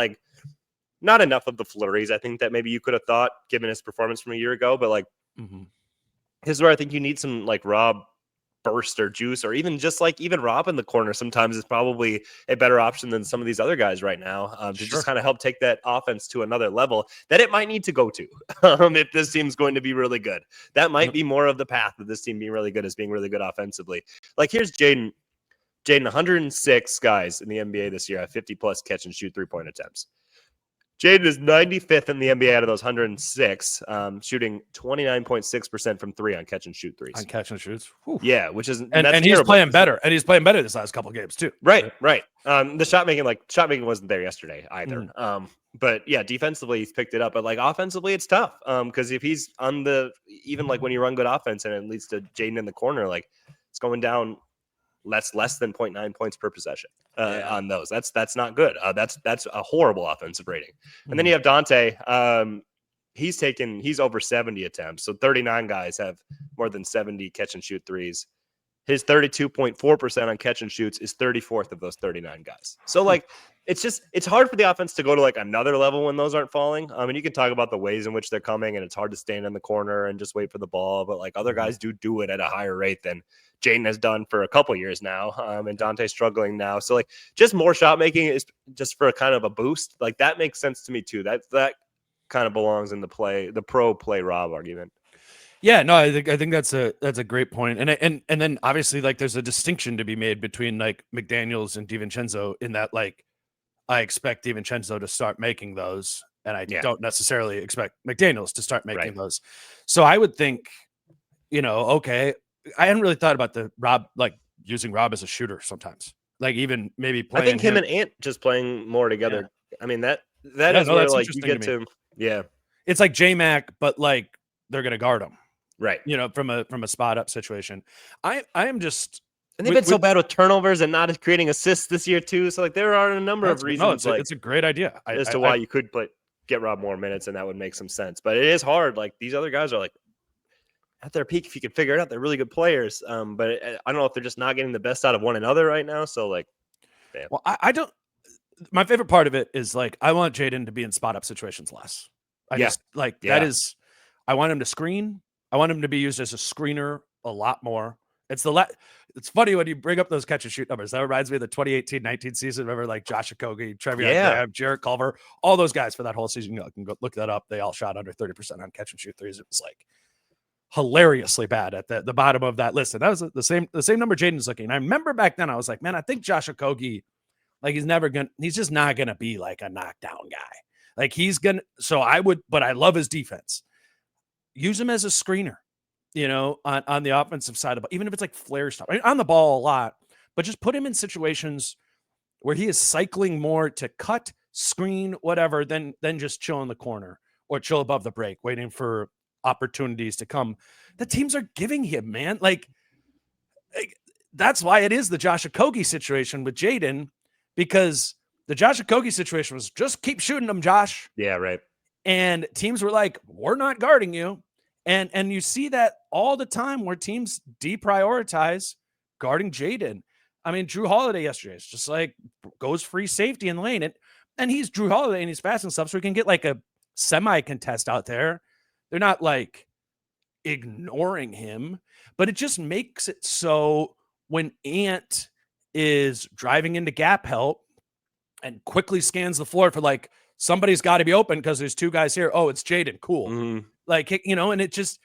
Speaker 3: enough of the flurries I think that maybe you could have thought given his performance from a year ago. But like, this is where I think you need some like Rob burst or juice, or even just like even Rob in the corner sometimes is probably a better option than some of these other guys right now to just kind of help take that offense to another level that it might need to go to if this team's going to be really good. That might be more of the path of this team being really good, is being really good offensively. Like here's Jaden, 106 guys in the NBA this year have 50 plus catch and shoot 3-point attempts. Jaden is 95th in the NBA out of those 106, shooting 29.6% from three on catch and shoot threes.
Speaker 2: On catch and shoots. Whew.
Speaker 3: Yeah, which is
Speaker 2: and he's playing better. And he's playing better this last couple of games too.
Speaker 3: Right. The shot making wasn't there yesterday either. But yeah, defensively he's picked it up. But like offensively, it's tough. Because if he's on even like when you run good offense and it leads to Jaden in the corner, like it's going down less than 0.9 points per possession on those. That's not good. That's a horrible offensive rating. And then you have Dante. He's over 70 attempts. So 39 guys have more than 70 catch and shoot threes. His 32.4% on catch and shoots is 34th of those 39 guys. So like, it's hard for the offense to go to like another level when those aren't falling. I mean, you can talk about the ways in which they're coming, and it's hard to stand in the corner and just wait for the ball. But like other guys do it at a higher rate than Jaden has done for a couple years now. And Dante's struggling now. So like just more shot making is just for a kind of a boost. Like that makes sense to me too. That kind of belongs in the pro play Rob argument.
Speaker 2: Yeah, no, I think that's a great point. And then obviously like there's a distinction to be made between like McDaniels and DiVincenzo in that like I expect DiVincenzo to start making those, and I don't necessarily expect McDaniels to start making those. So I would think, okay, I hadn't really thought about the Rob, like using Rob as a shooter sometimes. Like even maybe playing.
Speaker 3: I think him and Ant just playing more together. Yeah. I mean that is where like you get to
Speaker 2: it's like J-Mac, but like they're gonna guard him.
Speaker 3: Right.
Speaker 2: From a spot up situation. I am just,
Speaker 3: and they've been so bad with turnovers and not creating assists this year too. So like there are a number of reasons.
Speaker 2: It's a great idea
Speaker 3: as to why you could get Rob more minutes, and that would make some sense. But it is hard. Like these other guys are like at their peak. If you can figure it out, they're really good players. But I don't know if they're just not getting the best out of one another right now. So like, damn.
Speaker 2: Well, I don't. My favorite part of it is like I want Jaden to be in spot up situations less. That is. I want him to screen. I want him to be used as a screener a lot more. It's funny when you bring up those catch and shoot numbers. That reminds me of the 2018-19 season. Remember, like Josh Okogie, Trevor, Jarrett Culver, all those guys for that whole season. You can go look that up. They all shot under 30% on catch and shoot threes. It was like hilariously bad at the bottom of that list. And that was the same number Jaden's looking. And I remember back then I was like, man, I think Josh Okogie, like he's just not gonna be like a knockdown guy. Like but I love his defense. Use him as a screener, on the offensive side of the ball, even if it's like flare stuff. I mean, on the ball a lot, but just put him in situations where he is cycling more to cut, screen, whatever, than just chill in the corner or chill above the break, waiting for opportunities to come. The teams are giving him, man. Like that's why it is the Josh Okogie situation with Jaden, because the Josh Okogie situation was just keep shooting them, Josh.
Speaker 3: Yeah, right.
Speaker 2: And teams were like, we're not guarding you. And you see that all the time where teams deprioritize guarding Jaden. I mean, Drew Holiday yesterday is just like goes free safety in the lane. And he's Drew Holiday and he's fast and stuff. So we can get like a semi-contest out there. They're not like ignoring him, but it just makes it so when Ant is driving into gap help and quickly scans the floor for like, somebody's got to be open because there's two guys here. Oh, it's Jaden. Cool.
Speaker 3: Mm-hmm.
Speaker 2: Like, and it just,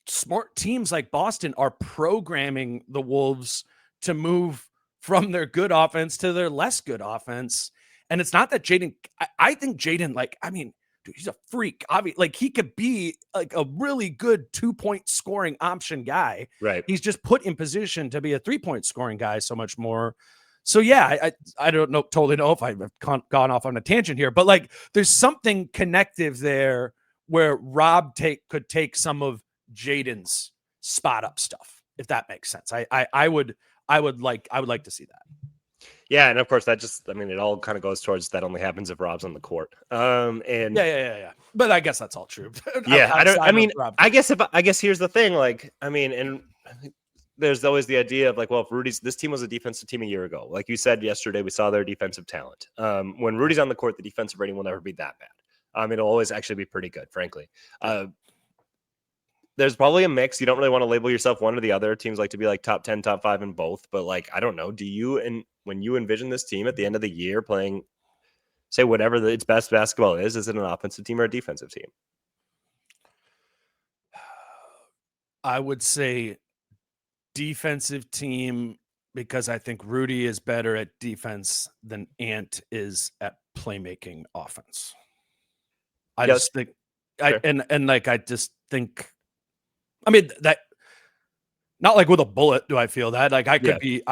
Speaker 2: smart teams like Boston are programming the Wolves to move from their good offense to their less good offense. And it's not that Jaden, I think Jaden, like, I mean, dude, he's a freak. Obviously, like he could be like a really good 2-point scoring option guy.
Speaker 3: Right.
Speaker 2: He's just put in position to be a 3-point scoring guy so much more. So yeah, I don't know, totally know if I've gone off on a tangent here, but like there's something connective there where Rob could take some of Jaden's spot up stuff, if that makes sense. I would like to see that.
Speaker 3: Yeah, and of course that just, I mean, it all kind of goes towards that only happens if Rob's on the court. And
Speaker 2: yeah. But I guess that's all true.
Speaker 3: Yeah, I guess here's the thing, like, I mean, and I think there's always the idea of like, well, if this team was a defensive team a year ago, like you said yesterday, we saw their defensive talent. When Rudy's on the court, the defensive rating will never be that bad. It'll always actually be pretty good, frankly. There's probably a mix. You don't really want to label yourself one or the other. Teams like to be like top 10, top 5 in both. But like, I don't know. Do you, and when you envision this team at the end of the year playing, say whatever its best basketball is it an offensive team or a defensive team?
Speaker 2: I would say defensive team, because I think Rudy is better at defense than Ant is at playmaking offense. I just think, I just think, I mean, that not like with a bullet do I feel that. Like I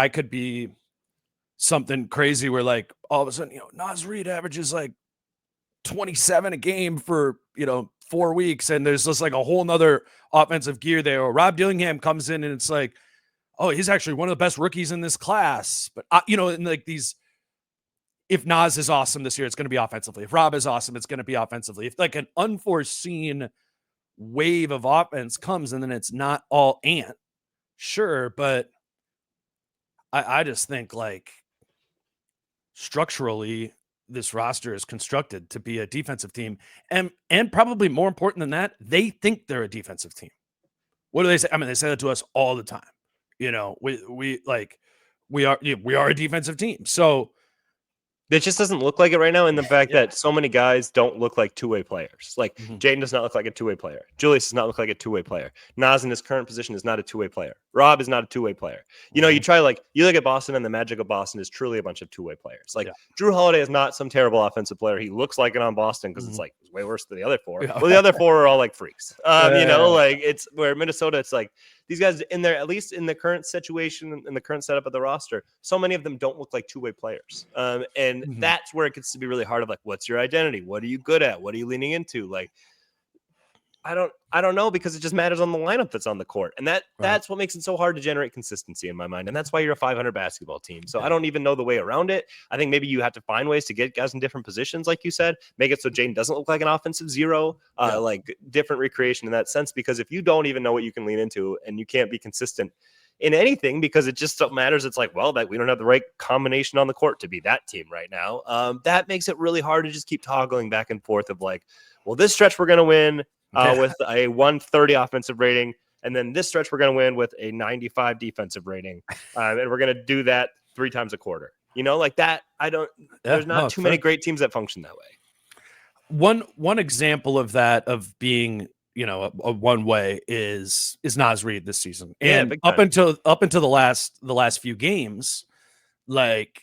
Speaker 2: could be something crazy where like all of a sudden, Naz Reid averages like 27 a game for 4 weeks, and there's just like a whole nother offensive gear there. Or Rob Dillingham comes in and it's like, oh, he's actually one of the best rookies in this class. But and like these, if Naz is awesome this year, it's going to be offensively. If Rob is awesome, it's going to be offensively. If like an unforeseen wave of offense comes and then it's not all Ant, sure. But I just think like structurally, this roster is constructed to be a defensive team. And probably more important than that, they think they're a defensive team. What do they say? I mean, they say that to us all the time. We are a defensive team. So
Speaker 3: it just doesn't look like it right now, in the fact that so many guys don't look like two-way players. Like Jaden does not look like a two-way player. Julius does not look like a two-way player. Naz in his current position is not a two-way player. Rob is not a two-way player. You try you look at Boston, and the magic of Boston is truly a bunch of two-way players. Like Drew Holiday is not some terrible offensive player. He looks like it on Boston because it's like way worse than the other four. Well, the other four are all like freaks. Like it's where Minnesota, it's like these guys in there, at least in the current situation, in the current setup of the roster, so many of them don't look like two-way players. And that's where it gets to be really hard of like, what's your identity? What are you good at? What are you leaning into? Like, I don't know, because it just matters on the lineup that's on the court. And that's what makes it so hard to generate consistency in my mind. And that's why you're a 500 basketball team. So I don't even know the way around it. I think maybe you have to find ways to get guys in different positions, like you said, make it so Jane doesn't look like an offensive zero, like different recreation in that sense. Because if you don't even know what you can lean into and you can't be consistent in anything, because it just matters, it's like, well, that we don't have the right combination on the court to be that team right now. That makes it really hard to just keep toggling back and forth of like, well, this stretch we're going to win with a 130 offensive rating, and then this stretch we're going to win with a 95 defensive rating, and we're going to do that 3 times a quarter. Like that. There's not too many great teams that function that way.
Speaker 2: One example of that, of being a one way, is Naz Reid this season, and up until the last few games, like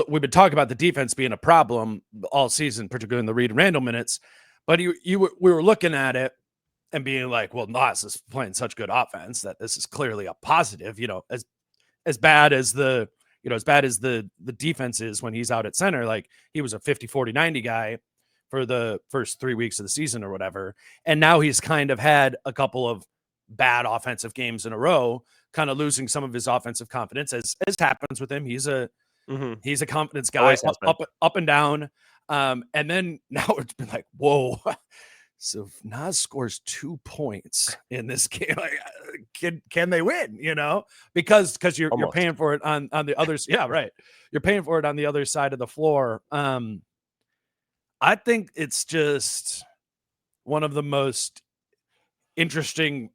Speaker 2: we've been talking about the defense being a problem all season, particularly in the Reid-Randle minutes. But we were looking at it and being like, well, Naz is playing such good offense that this is clearly a positive. As bad as the defense is when he's out at center, like he was a 50-40-90 guy for the first 3 weeks of the season or whatever, and now he's kind of had a couple of bad offensive games in a row. kind of losing some of his offensive confidence, as happens with him. He's a confidence guy,
Speaker 3: Always has been.
Speaker 2: up and down. And then now it's been like, whoa. So if Nas scores 2 points in this game, like, can they win? Because you're paying for it on the other. Yeah, right. You're paying for it on the other side of the floor. I think it's just one of the most interesting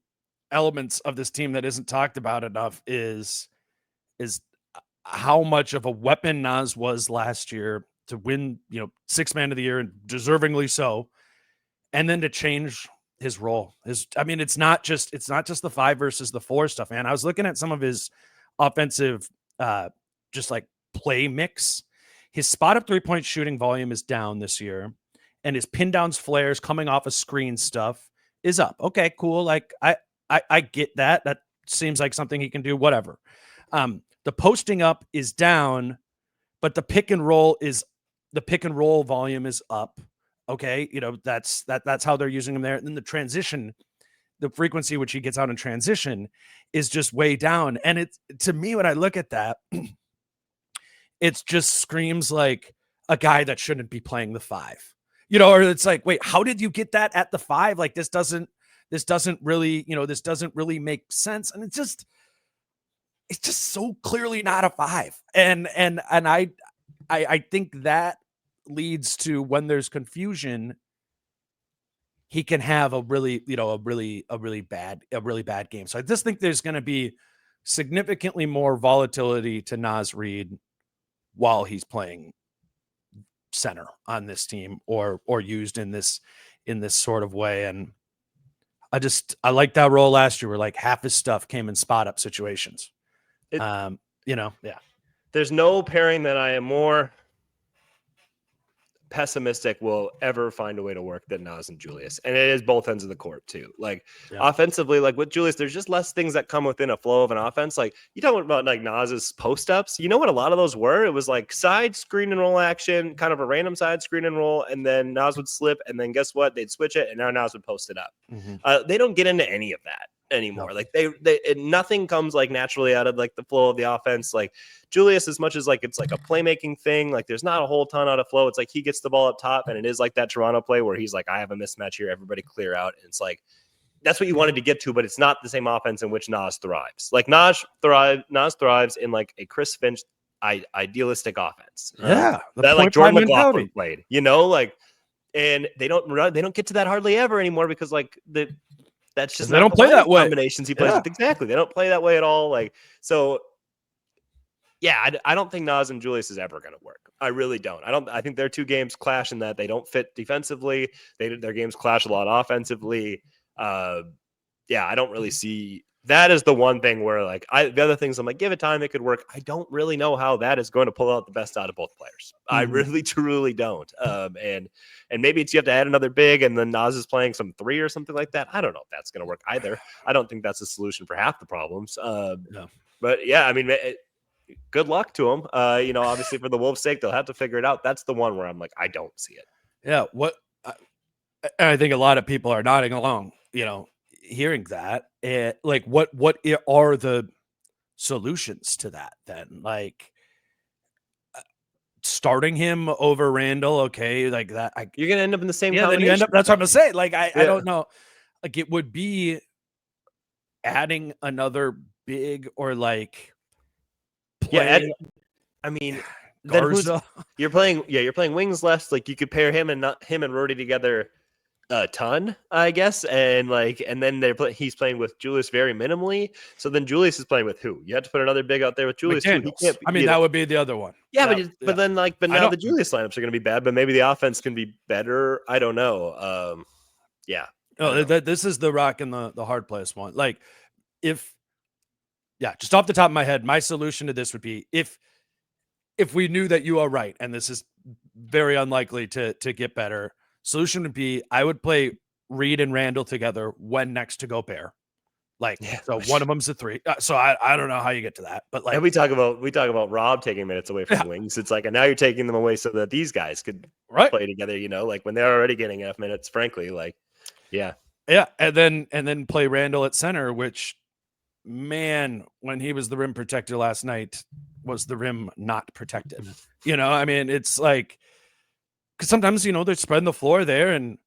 Speaker 2: elements of this team that isn't talked about enough is how much of a weapon Nas was last year to win, sixth man of the year, and deservingly so. And then to change his role it's not just the 5 versus the 4 stuff, man. I was looking at some of his offensive, just like play mix. His spot up 3-point shooting volume is down this year, and his pin downs, flares, coming off of screen stuff is up. Okay, cool. Like I get that. That seems like something he can do. Whatever. The posting up is down, but the pick and roll volume is up. Okay, that's how they're using him there. And then the transition, the frequency which he gets out in transition is just way down. And it, to me, when I look at that, it just screams like a guy that shouldn't be playing the 5. Or it's like, wait, how did you get that at the 5? Like this doesn't really make sense. And it's just so clearly not a 5. And I think that leads to, when there's confusion, he can have a really bad game. So I just think there's going to be significantly more volatility to Naz Reid while he's playing center on this team, or used in this sort of way. And I like that role last year where like half his stuff came in spot up situations. Yeah.
Speaker 3: There's no pairing that I am more pessimistic will ever find a way to work than Nas and Julius. And it is both ends of the court too. Like offensively, like with Julius, there's just less things that come within a flow of an offense. Like you talk about like Nas's post ups, you know what a lot of those were? It was like side screen and roll action, kind of a random side screen and roll. And then Nas would slip, and then guess what? They'd switch it, and now Nas would post it up. They don't get into any of that anymore. Like nothing comes like naturally out of like the flow of the offense. Like Julius, as much as like it's like a playmaking thing, like there's not a whole ton out of flow. It's like he gets the ball up top, and it is like that Toronto play where he's like, I have a mismatch here, everybody clear out. And it's like that's what you wanted to get to, but it's not the same offense in which Nas thrives. Like Nas thrives in like a Chris Finch idealistic offense.
Speaker 2: That
Speaker 3: like Jordan McLaughlin played, and they don't get to that hardly ever anymore, because like that's just
Speaker 2: they don't play that way.
Speaker 3: Combinations he plays with. Exactly. They don't play that way at all. Like, so yeah, I don't think Nas and Julius is ever going to work. I really don't. I think their two games clash in that they don't fit defensively. Their games clash a lot offensively. I don't really see that as the one thing where like the other things I'm like, give it time, it could work. I don't really know how that is going to pull out the best out of both players. I really, truly don't. And maybe it's you have to add another big, and then Nas is playing some 3 or something like that. I don't know if that's going to work either. I don't think that's a solution for half the problems.
Speaker 2: No.
Speaker 3: But yeah, I mean, good luck to them. Obviously for the Wolves' sake, they'll have to figure it out. That's the one where I'm like, I don't see it.
Speaker 2: Yeah. I think a lot of people are nodding along, hearing that. Like what are the solutions to that then? Like starting him over Randle, okay, like that.
Speaker 3: You're gonna end up in the same.
Speaker 2: Yeah, then you end up. That's what I'm gonna say. Like I don't know. Like it would be adding another big, or like
Speaker 3: I mean, then you're playing wings left. Like you could pair him and Rudy together a ton, I guess, and then he's playing with Julius very minimally. So then Julius is playing with who? You have to put another big out there with Julius.
Speaker 2: That would be the other one.
Speaker 3: Yeah, but now the Julius lineups are going to be bad, but maybe the offense can be better. I don't know.
Speaker 2: This is the rock and the hard place one. Like just off the top of my head, my solution to this would be if we knew that you are right, and this is very unlikely to get better. Solution would be I would play Reid and Randle together when next to Gobert. So one of them's a 3. So I don't know how you get to that, but like,
Speaker 3: and we talk about Rob taking minutes away from the wings. It's like, and now you're taking them away so that these guys could play together. Like when they're already getting enough minutes, frankly. Like, yeah,
Speaker 2: and then play Randle at center, which man, when he was the rim protector last night, was the rim not protected? You know, I mean, it's like, because sometimes, they're spreading the floor there, and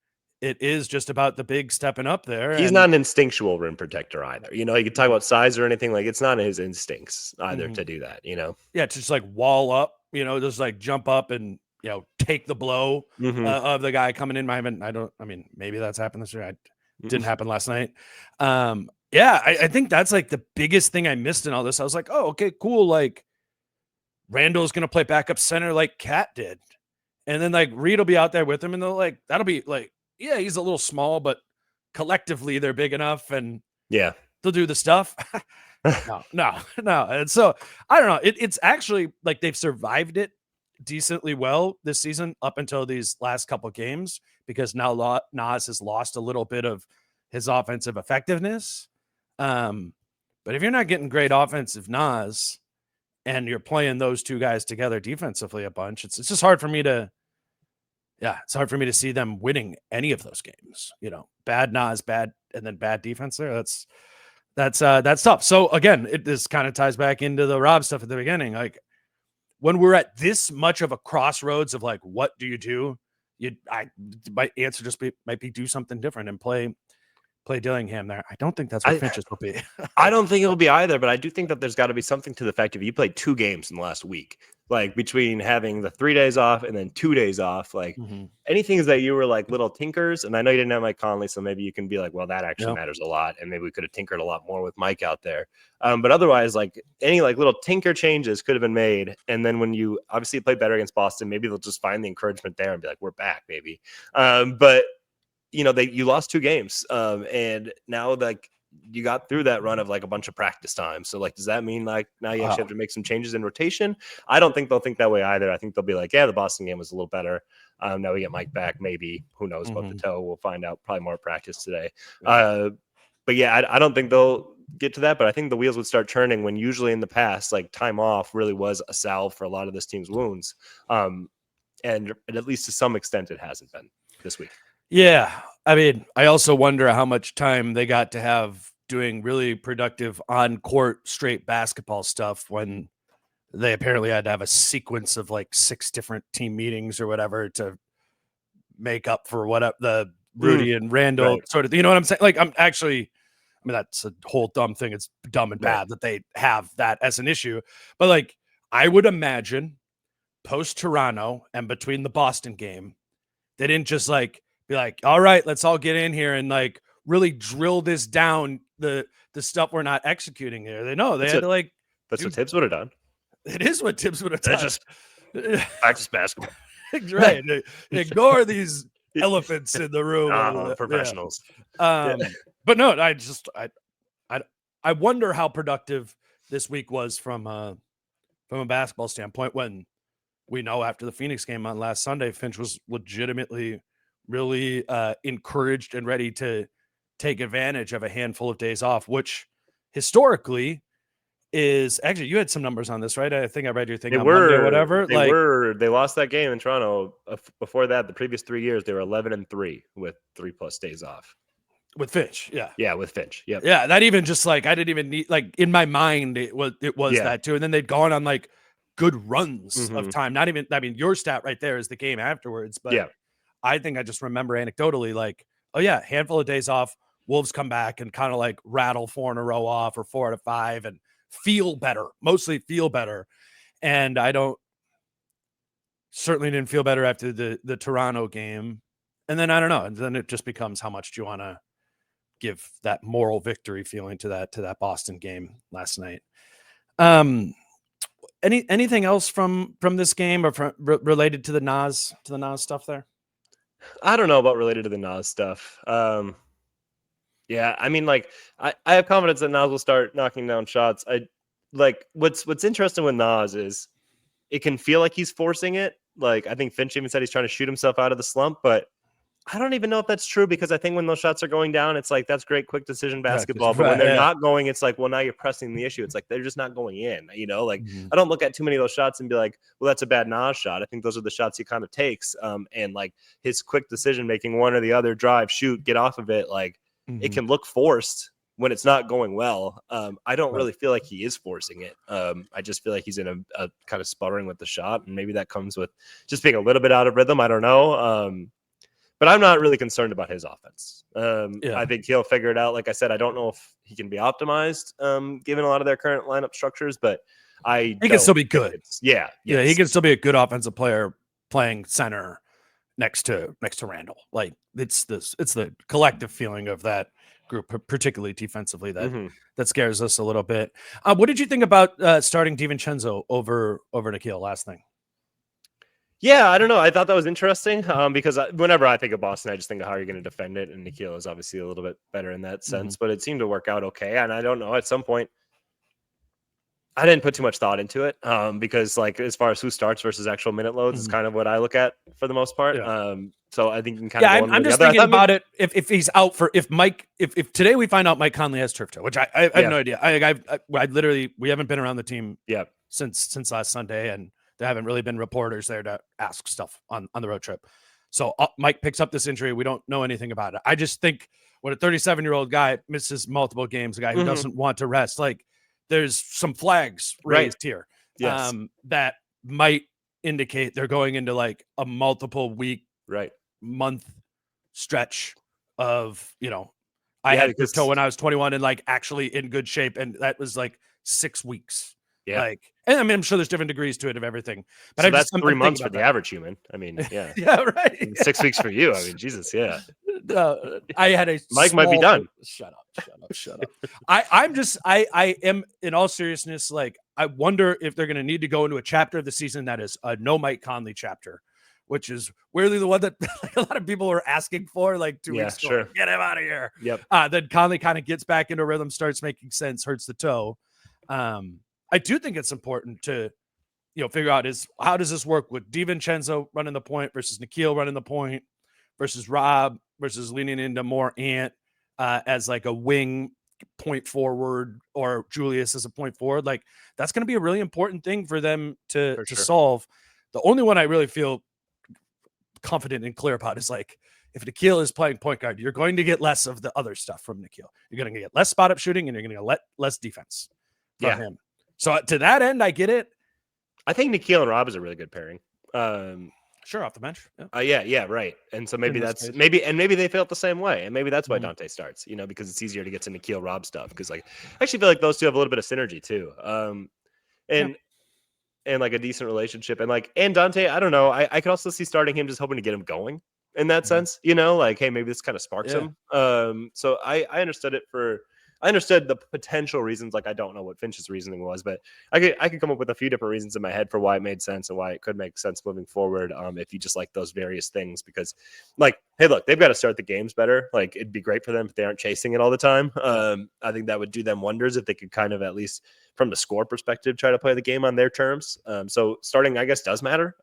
Speaker 2: it is just about the big stepping up there.
Speaker 3: He's
Speaker 2: and
Speaker 3: not an instinctual rim protector either. You can talk about size or anything. Like, it's not his instincts either to do that,
Speaker 2: Yeah, to just like wall up, just like jump up and, take the blow of the guy coming in. I mean, maybe that's happened this year. Didn't happen last night. Yeah, I think that's like the biggest thing I missed in all this. I was like, oh, okay, cool. Like, Randall's going to play backup center like Cat did. And then like Reid will be out there with him, and they'll like, that'll be like, yeah, he's a little small, but collectively they're big enough, and
Speaker 3: yeah,
Speaker 2: they'll do the stuff. No. And so I don't know. It's actually like they've survived it decently well this season up until these last couple games, because now Nas has lost a little bit of his offensive effectiveness. But if you're not getting great offensive Nas and you're playing those two guys together defensively a bunch, it's just hard for me to, it's hard for me to see them winning any of those games. Bad Nas, bad, and then bad defense there. That's tough. So again, this kind of ties back into the Rob stuff at the beginning. Like, when we're at this much of a crossroads of like, what do you do? My answer just might be do something different and play Dillingham there. I don't think that's what Finch's will be.
Speaker 3: I don't think it'll be either, but I do think that there's got to be something to the fact if you played 2 games in the last week, like between having the 3 days off and then 2 days off, like anything is that you were like little tinkers. And I know you didn't have Mike Conley, so maybe you can be like, well, that actually matters a lot. And maybe we could have tinkered a lot more with Mike out there. But otherwise, like any like little tinker changes could have been made. And then when you obviously play better against Boston, maybe they'll just find the encouragement there and be like, we're back, baby. But you lost 2 games, and now like you got through that run of like a bunch of practice time. So like, does that mean like now you actually have to make some changes in rotation? I don't think they'll think that way either. I think they'll be like, yeah, the Boston game was a little better. Now we get Mike back. Maybe, who knows about the toe? We'll find out. Probably more practice today. But yeah, I don't think they'll get to that. But I think the wheels would start turning when usually in the past, like time off really was a salve for a lot of this team's wounds. And at least to some extent, it hasn't been this week.
Speaker 2: Yeah. I mean, I also wonder how much time they got to have doing really productive on-court straight basketball stuff when they apparently had to have a sequence of like 6 different team meetings or whatever to make up for what the Rudy and Randall sort of, you know what I'm saying? Like, that's a whole dumb thing. It's dumb and bad that they have that as an issue. But like, I would imagine post Toronto and between the Boston game, they didn't just like be like, all right, let's all get in here and like really drill this down, the stuff we're not executing here. They had to like.
Speaker 3: That's what Tibbs would have done.
Speaker 2: It is what Tibbs would have done.
Speaker 3: Just practice basketball.
Speaker 2: Right. Ignore these elephants in the room.
Speaker 3: Professionals.
Speaker 2: But no, I wonder how productive this week was from a basketball standpoint, when we know after the Phoenix game on last Sunday, Finch was legitimately really encouraged and ready to take advantage of a handful of days off, which historically is actually, you had some numbers on this, right? I think I read your thing on Monday or whatever.
Speaker 3: They lost that game in Toronto. Before that, the previous 3 years, they were 11-3 with 3+ days off.
Speaker 2: With Finch, yeah.
Speaker 3: Yeah, with Finch. Yep.
Speaker 2: Yeah, that even just like, I didn't even need, like in my mind, it was that too. And then they'd gone on like good runs of time. Not even, I mean, your stat right there is the game afterwards, but I think I just remember anecdotally like, oh yeah, handful of days off, Wolves come back and kind of like rattle 4 in a row off or 4 out of 5 and mostly feel better. And certainly didn't feel better after the Toronto game. And then I don't know. And then it just becomes how much do you want to give that moral victory feeling to that Boston game last night. Anything else from this game or related to the Nas stuff there?
Speaker 3: I don't know about related to the Nas stuff. Yeah, I mean, like I have confidence that Nas will start knocking down shots. What's interesting with Nas is it can feel like he's forcing it. Like I think Finch even said he's trying to shoot himself out of the slump, but I don't even know if that's true, because I think when those shots are going down, it's like, that's great, quick decision basketball. But when they're not going, it's like, well, now you're pressing the issue. It's like, they're just not going in, I don't look at too many of those shots and be like, well, that's a bad Nas shot. I think those are the shots he kind of takes. And like his quick decision making, one or the other, drive, shoot, get off of it. Like it can look forced, when it's not going well, I don't really feel like he is forcing it. I just feel like he's in a kind of sputtering with the shot, and maybe that comes with just being a little bit out of rhythm. I don't know. But I'm not really concerned about his offense. I think he'll figure it out. Like I said, I don't know if he can be optimized given a lot of their current lineup structures, but he
Speaker 2: can still be good.
Speaker 3: Yeah,
Speaker 2: he can still be a good offensive player playing center next to Randle. Like it's the collective feeling of that group, particularly defensively, that scares us a little bit. What did you think about starting DiVincenzo over Nickeil? Last thing.
Speaker 3: Yeah, I don't know. I thought that was interesting because whenever I think of Boston, I just think of how you're going to defend it. And Nickeil is obviously a little bit better in that sense, but it seemed to work out okay. And I don't know, at some point, I didn't put too much thought into it because, like, as far as who starts versus actual minute loads is kind of what I look at for the most part.
Speaker 2: Yeah.
Speaker 3: So I think you can kind of go
Speaker 2: I'm just thinking about it. If he's out for if today we find out Mike Conley has turf toe, which I have no idea. I literally we haven't been around the team since last Sunday, and there haven't really been reporters there to ask stuff on the road trip. So Mike picks up this injury. We don't know anything about it. I just think when a 37-year-old guy misses multiple games, a guy who doesn't want to rest, like there's some flags raised here that might indicate they're going into like a multiple week, month stretch of, I had turf toe when I was 21 and like actually in good shape. And that was like 6 weeks.
Speaker 3: Yeah.
Speaker 2: And I mean, I'm sure there's different degrees to it of everything, but
Speaker 3: so that's 3 months for the average human. I mean, yeah.
Speaker 2: Yeah, right.
Speaker 3: 6 weeks for you. I mean, Jesus. Yeah.
Speaker 2: I had a
Speaker 3: Mike might be done.
Speaker 2: Shut up. I am in all seriousness. Like, I wonder if they're going to need to go into a chapter of the season that is a no Mike Conley chapter, which is weirdly the one that like, a lot of people were asking for like 2 weeks ago. Sure. Get him out of here.
Speaker 3: Yep.
Speaker 2: Then Conley kind of gets back into rhythm, starts making sense, hurts the toe. I do think it's important to, figure out how does this work with DiVincenzo running the point versus Nickeil running the point versus Rob versus leaning into more Ant as like a wing point forward or Julius as a point forward. Like that's going to be a really important thing for them to solve. The only one I really feel confident and clear about is like, if Nickeil is playing point guard, you're going to get less of the other stuff from Nickeil. You're going to get less spot up shooting and you're going to get less defense from him. So to that end, I get it.
Speaker 3: I think Nickeil and Rob is a really good pairing.
Speaker 2: Sure, off the bench.
Speaker 3: Yeah, right. And so maybe maybe they felt the same way, and maybe that's why Dante starts. Because it's easier to get to Nickeil Rob stuff. Because like I actually feel like those two have a little bit of synergy too. And like a decent relationship, and Dante. I don't know. I could also see starting him just hoping to get him going in that sense. Like hey, maybe this kind of sparks him. So I understood it for. I understood the potential reasons. Like I don't know what Finch's reasoning was, but I could come up with a few different reasons in my head for why it made sense and why it could make sense moving forward. If you just like those various things, because like, hey, look, they've got to start the games better. Like it'd be great for them if they aren't chasing it all the time. I think that would do them wonders if they could kind of at least from the score perspective try to play the game on their terms. So starting, I guess, does matter.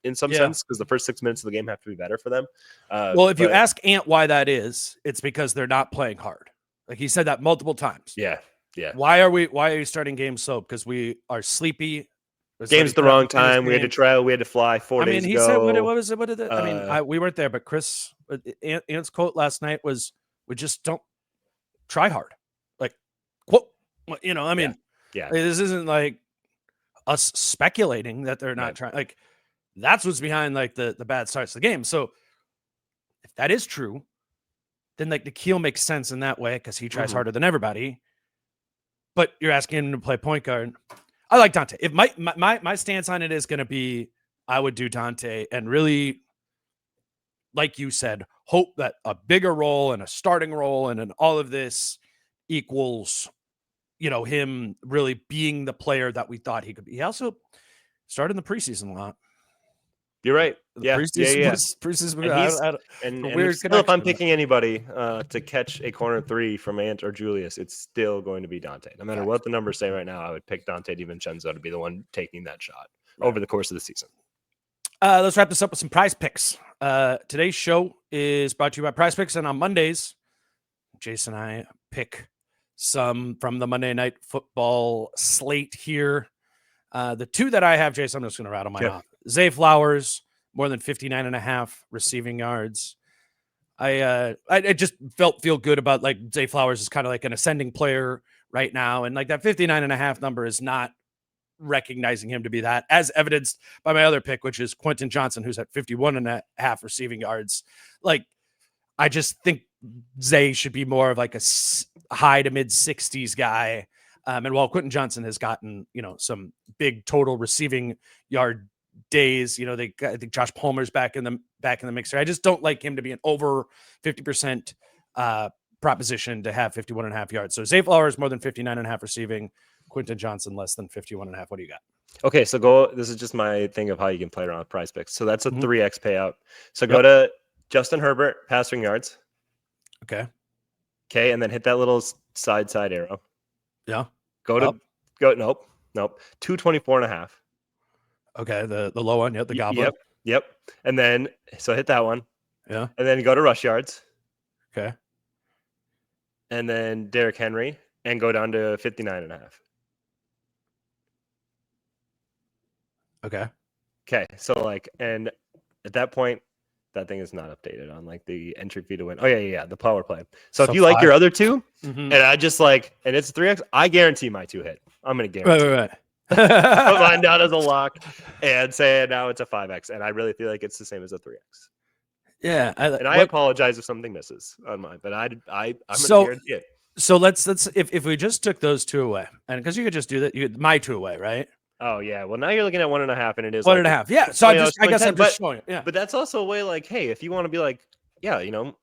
Speaker 3: In some sense, because the first 6 minutes of the game have to be better for them.
Speaker 2: Well, if you ask Ant why that is, it's because they're not playing hard. Like he said that multiple times.
Speaker 3: Yeah.
Speaker 2: Why are you starting games so? Because we are sleepy.
Speaker 3: Game's the wrong time. We had to travel. We had to fly 4 days ago.
Speaker 2: He said, what was it? What did it? We weren't there, but Chris, Ant's quote last night was, we just don't try hard. Like, quote, this isn't like us speculating that they're not trying. Like, that's what's behind like the bad starts of the game. So if that is true, then like Nickeil makes sense in that way because he tries harder than everybody. But you're asking him to play point guard. I like Dante. If my stance on it is going to be, I would do Dante and really, like you said, hope that a bigger role and a starting role and all of this equals, him really being the player that we thought he could be. He also started in the preseason a lot.
Speaker 3: You're right.
Speaker 2: Preseason.
Speaker 3: And still, if I'm picking anybody to catch a corner three from Ant or Julius, it's still going to be Dante. No matter what the numbers say right now, I would pick Dante DiVincenzo to be the one taking that shot over the course of the season.
Speaker 2: Let's wrap this up with some prize picks. Today's show is brought to you by Prize Picks, and on Mondays, Jace and I pick some from the Monday Night Football slate here. The two that I have, Jace, I'm just going to rattle mine off. Zay Flowers, more than 59.5 receiving yards. I just feel good about like Zay Flowers is kind of like an ascending player right now. And like that 59.5 number is not recognizing him to be that, as evidenced by my other pick, which is Quentin Johnson, who's at 51.5 receiving yards. Like, I just think Zay should be more of like a high to mid 60s guy. And while Quentin Johnson has gotten, some big total receiving yard days, I think Josh Palmer's back in the mixer. I just don't like him to be an over 50% proposition to have 51.5 yards. So Zay Flowers more than 59.5 receiving, Quentin Johnson less than 51.5. What do you got?
Speaker 3: Okay, so this is just my thing of how you can play around with prize picks. So that's a 3x payout. So go to Justin Herbert passing yards.
Speaker 2: Okay.
Speaker 3: Okay, and then hit that little side arrow.
Speaker 2: Yeah.
Speaker 3: Nope. 224.5.
Speaker 2: Okay, the low one, the gobbler.
Speaker 3: Yep. And then so hit that one.
Speaker 2: Yeah.
Speaker 3: And then go to rush yards.
Speaker 2: Okay.
Speaker 3: And then Derrick Henry and go down to 59.5. Okay. So and at that point, that thing is not updated on like the entry fee to win. Oh yeah, the power play. So if you like your other two, and I just and it's 3x, I guarantee my 2 hit. I'm gonna guarantee.
Speaker 2: Right.
Speaker 3: Put mine down as a lock and say now it's a 5x, and I really feel like it's the same as a 3x.
Speaker 2: Yeah,
Speaker 3: I apologize if something misses on mine, but I'm gonna guarantee it.
Speaker 2: So let's if we just took those 2 away, and because you could just do that, my 2 away, right?
Speaker 3: Oh yeah. Well, now you're looking at 1.5, and it is
Speaker 2: 1.5. Yeah. So I guess I'm just showing it. Yeah.
Speaker 3: But that's also a way like, hey, if you want to be like, yeah, I'm going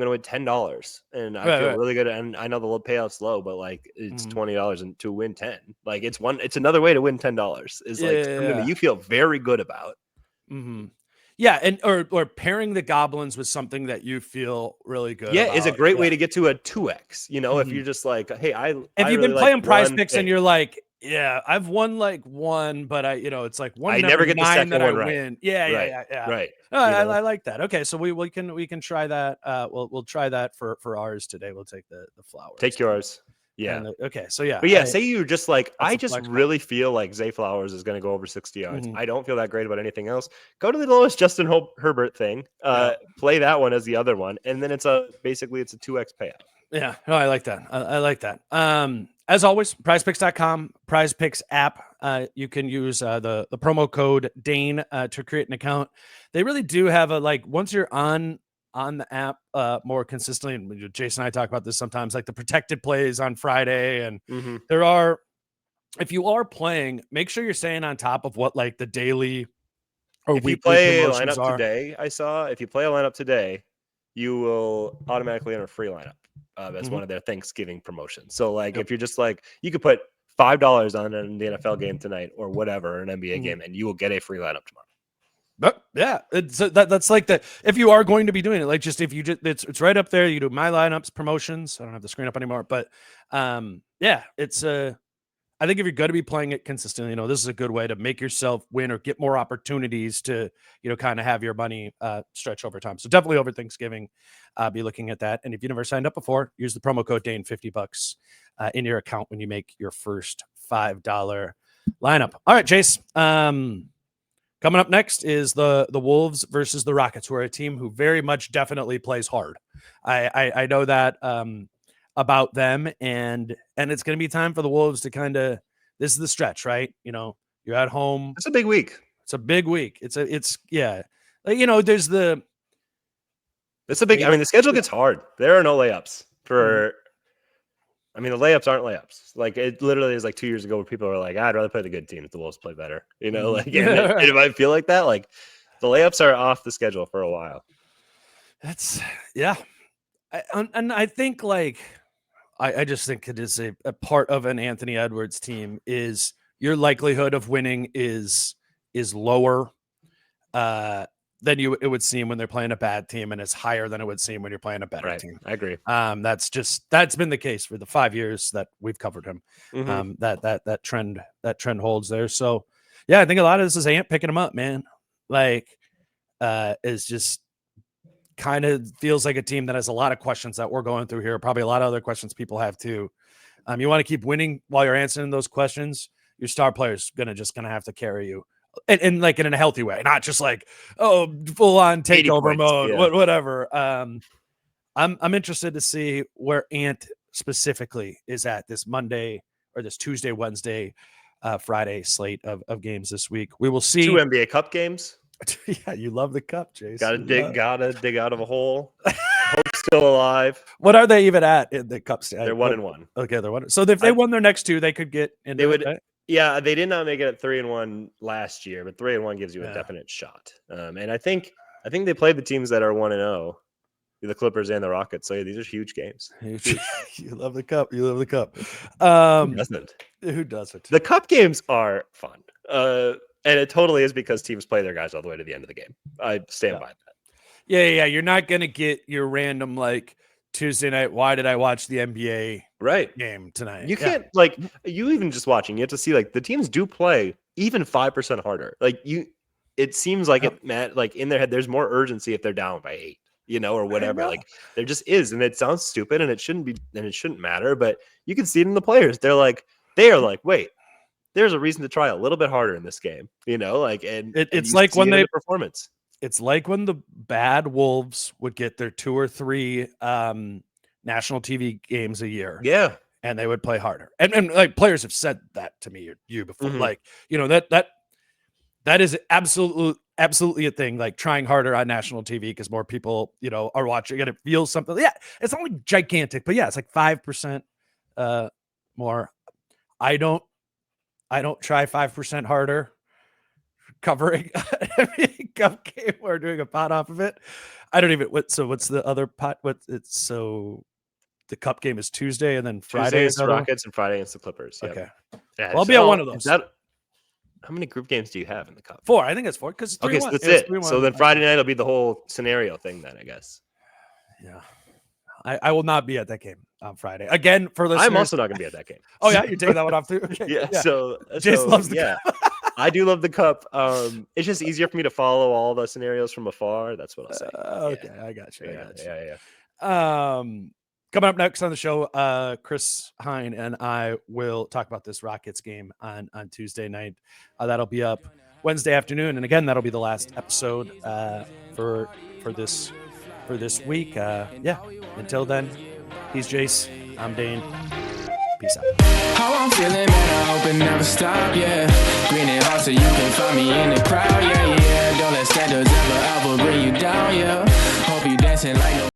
Speaker 3: to win $10, and I feel really good, and I know the payout's low, but like it's $20 and to win 10. Like it's another way to win $10 is like something that you feel very good about.
Speaker 2: Mm-hmm. Yeah, and or pairing the goblins with something that you feel really good.
Speaker 3: Yeah, is a great way to get to a 2x. If you're just like, hey,
Speaker 2: if you've been playing prize picks and you're like, yeah, I've won like one, but it's like one.
Speaker 3: I never get the second
Speaker 2: that
Speaker 3: one
Speaker 2: I
Speaker 3: right.
Speaker 2: win. Yeah.
Speaker 3: Right.
Speaker 2: I like that. Okay, so we can try that. We'll try that for ours today. We'll take the Flowers.
Speaker 3: Take yours. Yeah.
Speaker 2: Okay. So yeah.
Speaker 3: But yeah, say you're just like, I just really feel like Zay Flowers is going to go over 60 yards. I don't feel that great about anything else. Go to the lowest Justin Herbert thing. Play that one as the other one, and then it's basically a 2x payout.
Speaker 2: Yeah. No, I like that. I like that. As always, prizepicks.com, prizepicks app. You can use the promo code Dane to create an account. They really do have once you're on the app more consistently, and Jason and I talk about this sometimes, like the protected plays on Friday, and there are, if you are playing, make sure you're staying on top of what like the daily or
Speaker 3: if
Speaker 2: weekly
Speaker 3: you play a
Speaker 2: promotions
Speaker 3: lineup
Speaker 2: are.
Speaker 3: Today, I saw if you play a lineup today, you will automatically enter a free lineup. That's one of their Thanksgiving promotions. So if you're just like, you could put $5 on the NFL game tonight or whatever, an NBA game, and you will get a free lineup tomorrow.
Speaker 2: But yeah, that's like the, if you are going to be doing it, like just if you just, it's right up there. You do my lineups promotions. I don't have the screen up anymore, but yeah, it's I think if you're going to be playing it consistently, this is a good way to make yourself win or get more opportunities to, kind of have your money stretch over time. So definitely over Thanksgiving, be looking at that. And if you never signed up before, use the promo code Dane, $50 in your account when you make your first $5 lineup. All right, Jace. Coming up next is the Wolves versus the Rockets, who are a team who very much definitely plays hard. I know that about them, and it's going to be time for the Wolves to kind of, this is the stretch, right? You're at home.
Speaker 3: It's a big week.
Speaker 2: It's a big week. It's yeah. There's the.
Speaker 3: It's a big. I mean, the schedule gets hard. There are no layups for. I mean, the layups aren't layups. Like it literally is like 2 years ago where people were like, I'd rather play the good team if the Wolves play better. And it might feel like that. Like the layups are off the schedule for a while.
Speaker 2: That's and I think I just think it is a part of an Anthony Edwards team is your likelihood of winning is lower than it would seem when they're playing a bad team, and it's higher than it would seem when you're playing a better team.
Speaker 3: I agree.
Speaker 2: That's been the case for the 5 years that we've covered him. That trend holds there. So yeah, I think a lot of this is Ant picking him up, man. Is just kind of feels like a team that has a lot of questions that we're going through here. Probably a lot of other questions people have too. You want to keep winning while you're answering those questions. Your star player's gonna have to carry you, and in a healthy way, not just full on takeover mode, whatever. I'm interested to see where Ant specifically is at this Monday or this Tuesday, Wednesday, Friday slate of games this week. We will see.
Speaker 3: 2 NBA Cup games.
Speaker 2: Yeah, you love the cup, Jace.
Speaker 3: Gotta dig out of a hole. Hope still alive.
Speaker 2: What are they even at in the cup?
Speaker 3: They're 1-1.
Speaker 2: Okay, they're 1. So if they won their next 2, they could get in.
Speaker 3: They would.
Speaker 2: Right?
Speaker 3: Yeah, they did not make it at 3-1 last year, but 3-1 gives you a definite shot. And I think they played the teams that are 1-0, the Clippers and the Rockets. So yeah, these are huge games.
Speaker 2: You love the cup. You love the cup.
Speaker 3: Who doesn't?
Speaker 2: Who doesn't?
Speaker 3: The cup games are fun. And it totally is because teams play their guys all the way to the end of the game. I stand by that.
Speaker 2: Yeah. You're not going to get your random, like, Tuesday night, why did I watch the NBA game tonight?
Speaker 3: You can't, like, you even just watching, you have to see, like, the teams do play even 5% harder. Like, it seems like like, in their head, there's more urgency if they're down by 8, or whatever. Like, there just is. And it sounds stupid and it shouldn't matter. But you can see it in the players. They are like, wait. There's a reason to try a little bit harder in this game, like, and
Speaker 2: it's like when they
Speaker 3: performance.
Speaker 2: It's like when the bad Wolves would get their 2 or 3 national TV games a year.
Speaker 3: Yeah.
Speaker 2: And they would play harder. And like players have said that to me or you before.
Speaker 3: Mm-hmm.
Speaker 2: Like, that is absolutely a thing, like trying harder on national TV because more people, are watching and it feels something. Yeah, it's not like gigantic, but yeah, it's like 5% more. I don't try 5% harder covering every cup game or doing a pot off of it. I don't even. So what's the other pot? So the cup game is Tuesday and then Friday
Speaker 3: is the Rockets and Friday against the Clippers. Yep.
Speaker 2: Okay.
Speaker 3: Yeah,
Speaker 2: well, I'll be at one of those.
Speaker 3: How many group games do you have in the cup?
Speaker 2: 4. I think it's 4 because
Speaker 3: okay, so that's it. So then Friday night will be the whole scenario thing then, I guess.
Speaker 2: Yeah. I will not be at that game on Friday. Again, for listeners.
Speaker 3: I'm also not going to be at that game.
Speaker 2: Oh, yeah? You're taking that one off too? Okay.
Speaker 3: Yeah. So
Speaker 2: Jace loves the cup.
Speaker 3: I do love the cup. It's just easier for me to follow all the scenarios from afar. That's what I'll say.
Speaker 2: Okay. Yeah. I got you.
Speaker 3: Yeah.
Speaker 2: Coming up next on the show, Chris Hine and I will talk about this Rockets game on Tuesday night. That'll be up Wednesday afternoon. And again, that'll be the last episode for this week. Until then, he's Jace. I'm Dane. Peace out.
Speaker 1: How I'm feeling, man, I hope it never stop, yeah. Green and hot so you can find me in the crowd, yeah. Don't let standards ever bring you down, yeah. Hope you dancing like no